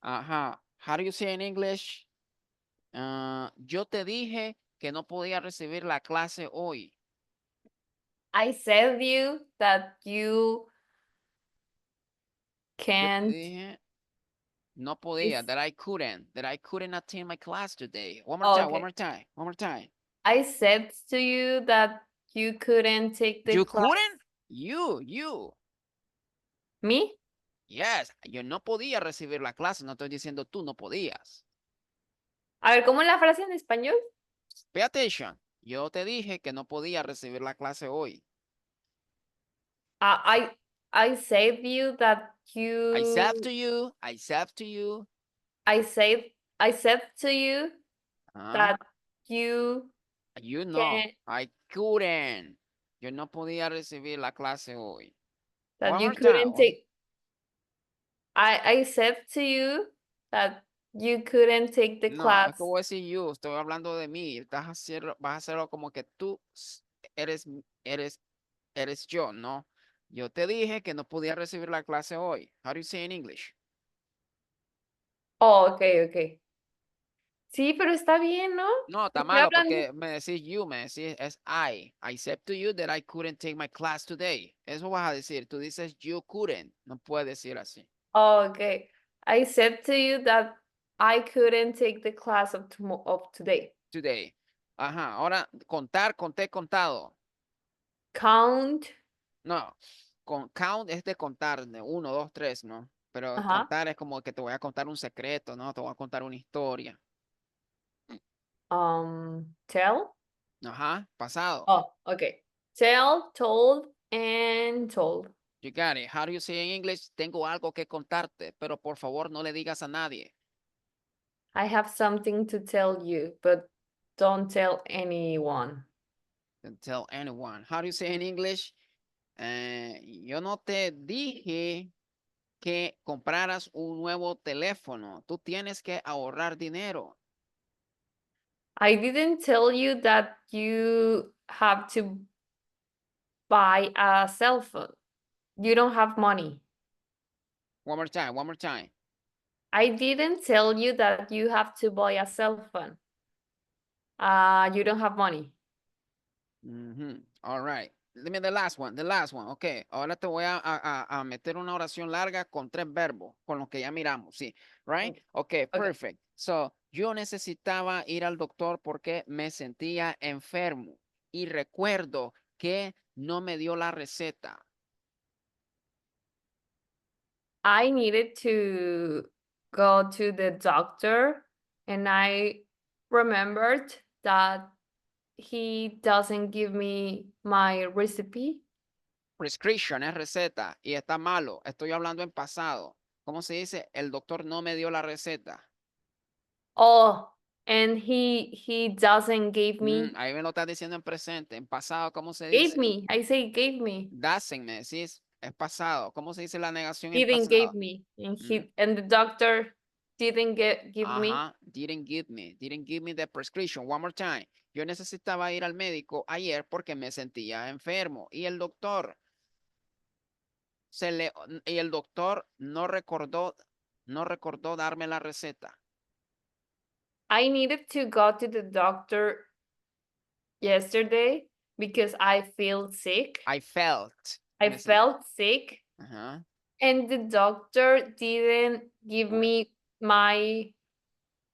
Ajá. How do you say in English? Yo te dije que no podía recibir la clase hoy. I said you that you Yo te can't. dije, no podía, that I couldn't attend my class today. One Oh, more okay. time. I said to you that you couldn't take the You class. couldn't? You. ¿Me? Yes, yo no podía recibir la clase, no estoy diciendo tú no podías. A ver, ¿cómo es la frase en español? Pay attention. Yo te dije que no podía recibir la clase hoy. I said you that you. I said to you. I said to you that you. You know, I couldn't. Yo no podía recibir la clase hoy. That you couldn't take. I said to you that you couldn't take the class. No, es que voy a decir you, estoy hablando de mí. Vas a hacerlo como que tú eres yo, ¿no? Yo te dije que no podía recibir la clase hoy. How do you say in English? Oh, okay. Sí, pero está bien, ¿no? No, está malo porque me decís you, me decís es I. I said to you that I couldn't take my class today. Eso vas a decir. Tú dices you couldn't. No puedes decir así. Oh, okay. I said to you that I couldn't take the class of today. Today. Ajá. Ahora, contar, conté, contado. Count. No. Count es de contar, de 1, 2, 3, ¿no? Pero contar es como que te voy a contar un secreto, ¿no? Te voy a contar una historia. Tell. Ajá, pasado. Oh, okay. Tell, told, and told. You got it. How do you say in English? Tengo algo que contarte, pero por favor no le digas a nadie. I have something to tell you, but don't tell anyone. Don't tell anyone. How do you say in English? Yo no te dije que compraras un nuevo teléfono. Tú tienes que ahorrar dinero. I didn't tell you that you have to buy a cell phone. You don't have money. One more time, one more time. I didn't tell you that you have to buy a cell phone. You don't have money. All right. Let me the last one, the last one. Ok, ahora te voy a meter una oración larga con 3 verbos, con los que ya miramos, sí. Right? Ok, Okay. perfect. So, yo necesitaba ir al doctor porque me sentía enfermo y recuerdo que no me dio la receta. I needed to go to the doctor and I remembered that he doesn't give me my recipe. Prescription es receta y está malo. Estoy hablando en pasado. ¿Cómo se dice? El doctor no me dio la receta. Oh, and he doesn't give me. Ahí me lo estás diciendo en presente. En pasado, ¿cómo se Gave dice? me. I say gave me. Doesn't me decís. Es pasado. ¿Cómo se dice la negación en Didn't give pasado? me. And Mm, the doctor didn't give me. Ajá. Didn't give me. Didn't give me the prescription. One more time. Yo necesitaba ir al médico ayer porque me sentía enfermo. Y el doctor y el doctor no recordó darme la receta. I needed to go to the doctor yesterday because I feel sick. I felt. I felt sick. Ajá. And the doctor didn't give me my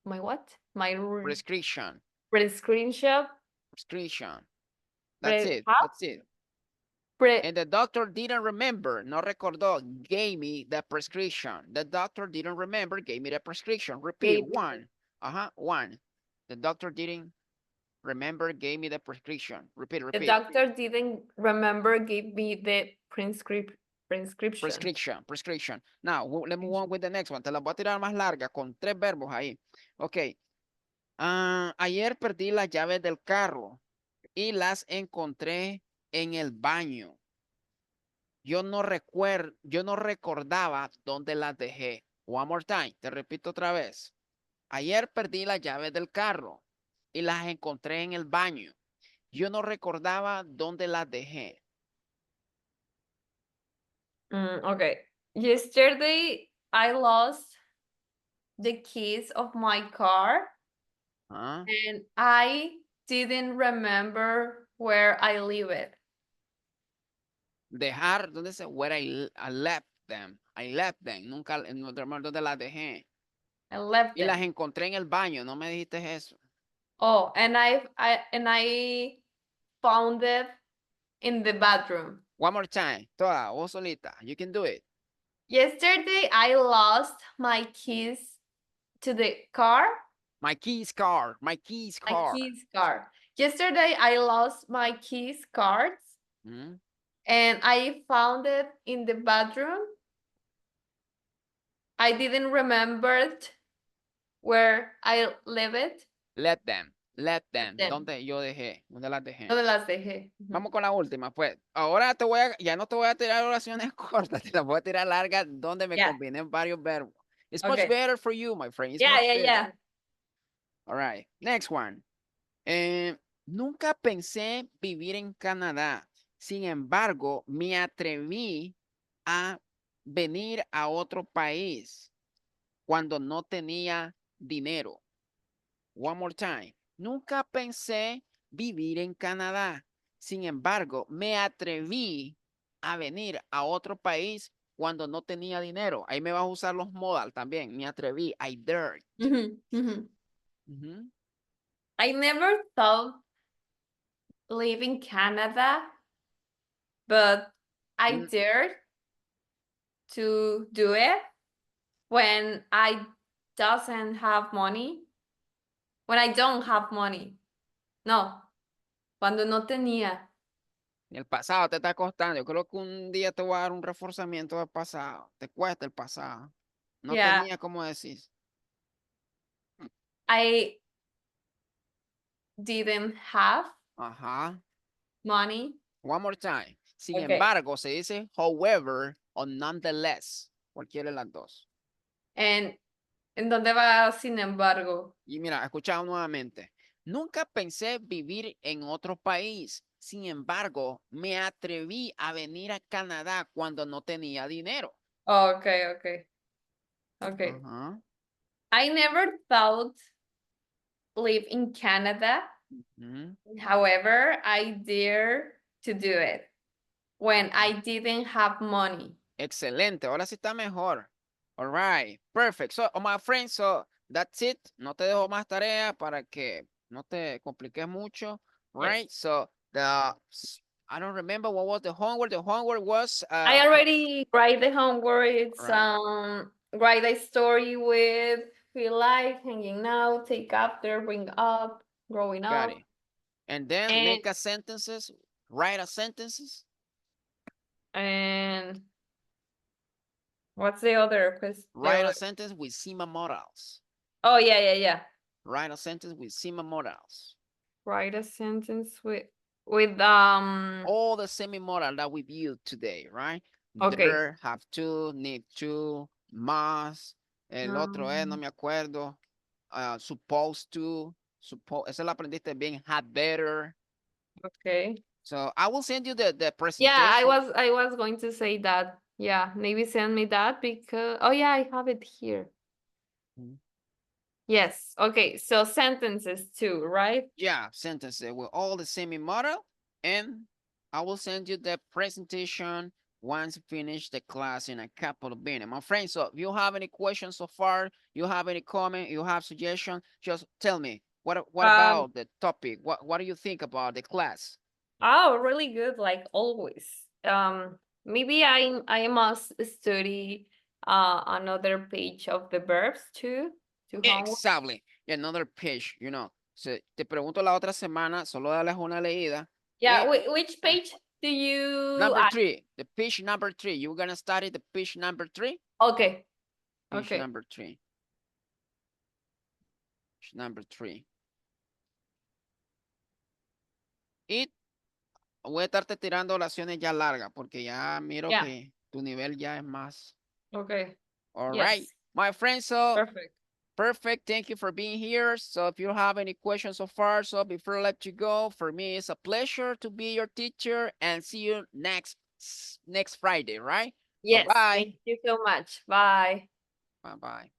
what? My Prescription. prescription. Prescription. That's Pre, it. how? That's it. Pre, And the doctor didn't remember, no recordó, gave me the prescription. The doctor didn't remember, gave me the prescription. Repeat, gave me. one. One. The doctor didn't remember, gave me the prescription. Repeat, The repeat. doctor didn't remember give me the prescription. Prescription. Now, let's move on with the next one. Te la voy a tirar más larga con 3 verbos ahí. Ok. Ayer perdí las llaves del carro y las encontré en el baño. Yo no recordaba dónde las dejé. One more time, te repito otra vez. Ayer perdí las llaves del carro y las encontré en el baño. Yo no recordaba dónde las dejé. Okay. Yesterday I lost the keys of my car ¿Ah? and I didn't remember where I leave it. Dejar, ¿dónde se? Where I left them. I left them. Nunca, no recuerdo dónde las dejé. I left Y las them. encontré en el baño, no me dijiste eso. Oh, and I found it in the bathroom. One more time, toda, vos solita. You can do it. Yesterday I lost my keys to the car. My keys car. My keys car. Yesterday I lost my keys cards Mm. and I found it in the bathroom. I didn't remember where I left it. Let them. Them. ¿Dónde yo dejé? ¿Dónde las dejé? ¿Dónde las dejé? Vamos con la última, pues. Ahora ya no te voy a tirar oraciones cortas, te las voy a tirar largas donde me combinen varios verbos. It's much better for you, my friend. It's much better. All right. Next one. Nunca pensé vivir en Canadá. Sin embargo, me atreví a venir a otro país cuando no tenía dinero. One more time. Nunca pensé vivir en Canadá. Sin embargo, me atreví a venir a otro país cuando no tenía dinero. Ahí me vas a usar los modal también. Me atreví. I dared. I never thought live in Canada, but I dared to do it when I doesn't have money. When I don't have money. No, cuando no tenía. El pasado te está costando. Yo creo que un día te voy a dar un reforzamiento del pasado. Te cuesta el pasado. No tenía como decir. I didn't have Ajá. money. One more time. Sin embargo, se dice however o nonetheless. Cualquiera de las dos. ¿En dónde va sin embargo? Y mira, escuchamos nuevamente. Nunca pensé vivir en otro país. Sin embargo, me atreví a venir a Canadá cuando no tenía dinero. Okay, okay. Okay. Ajá. I never thought live in Canada. Ujú. However, I dare to do it when Okay. I didn't have money. Excelente. Ahora sí está mejor. All right. Perfect. So, oh, my friend, so that's it. No te dejo más tarea para que no te compliques mucho. Yes. Right. So, I don't remember what was the homework. The homework was I already write the homework. It's right. write a story with feel like, hanging out, take after, bring up, growing Got up. it. And then And make a sentences. Write a sentences. and what's the other? The Write a other. sentence with SEMA modals. Oh yeah, yeah, yeah. Write a sentence with SEMA modals. Write a sentence with All the semi-modal that we viewed today, right? Okay. There, have to, need to, must. El otro es, no Um, me acuerdo. Supposed to. Ese lo aprendiste bien. Had better. okay. So I will send you the Yeah, presentation. I was going to say that. Yeah, maybe send me that because oh yeah, I have it here. Mhm. Yes. Okay. So sentences too, right? Yeah, sentences with all the semi-modal. And I will send you the presentation once you finish the class in a couple of minutes. My friends, so if you have any questions so far, you have any comment, you have suggestion, just tell me. What Um, about the topic? What do you think about the class? oh, really good, like always. Maybe I must study another page of the verbs too to homework. Exactly. Another page, So, te pregunto la otra semana, solo darles una leída. Yeah, Y which page do you number three, the page number three. You're gonna study the page number three? Okay. Page Okay. number three. Page number three. Y voy a estarte tirando oraciones ya largas porque ya miro Yeah. que tu nivel ya es más. Okay. All right, Yes. my friends. So Perfect. perfect. Thank you for being here. So if you have any questions so far, so before I let you go, for me it's a pleasure to be your teacher and see you next Friday, right? Bye Yes. bye. Thank you so much. Bye. Bye bye.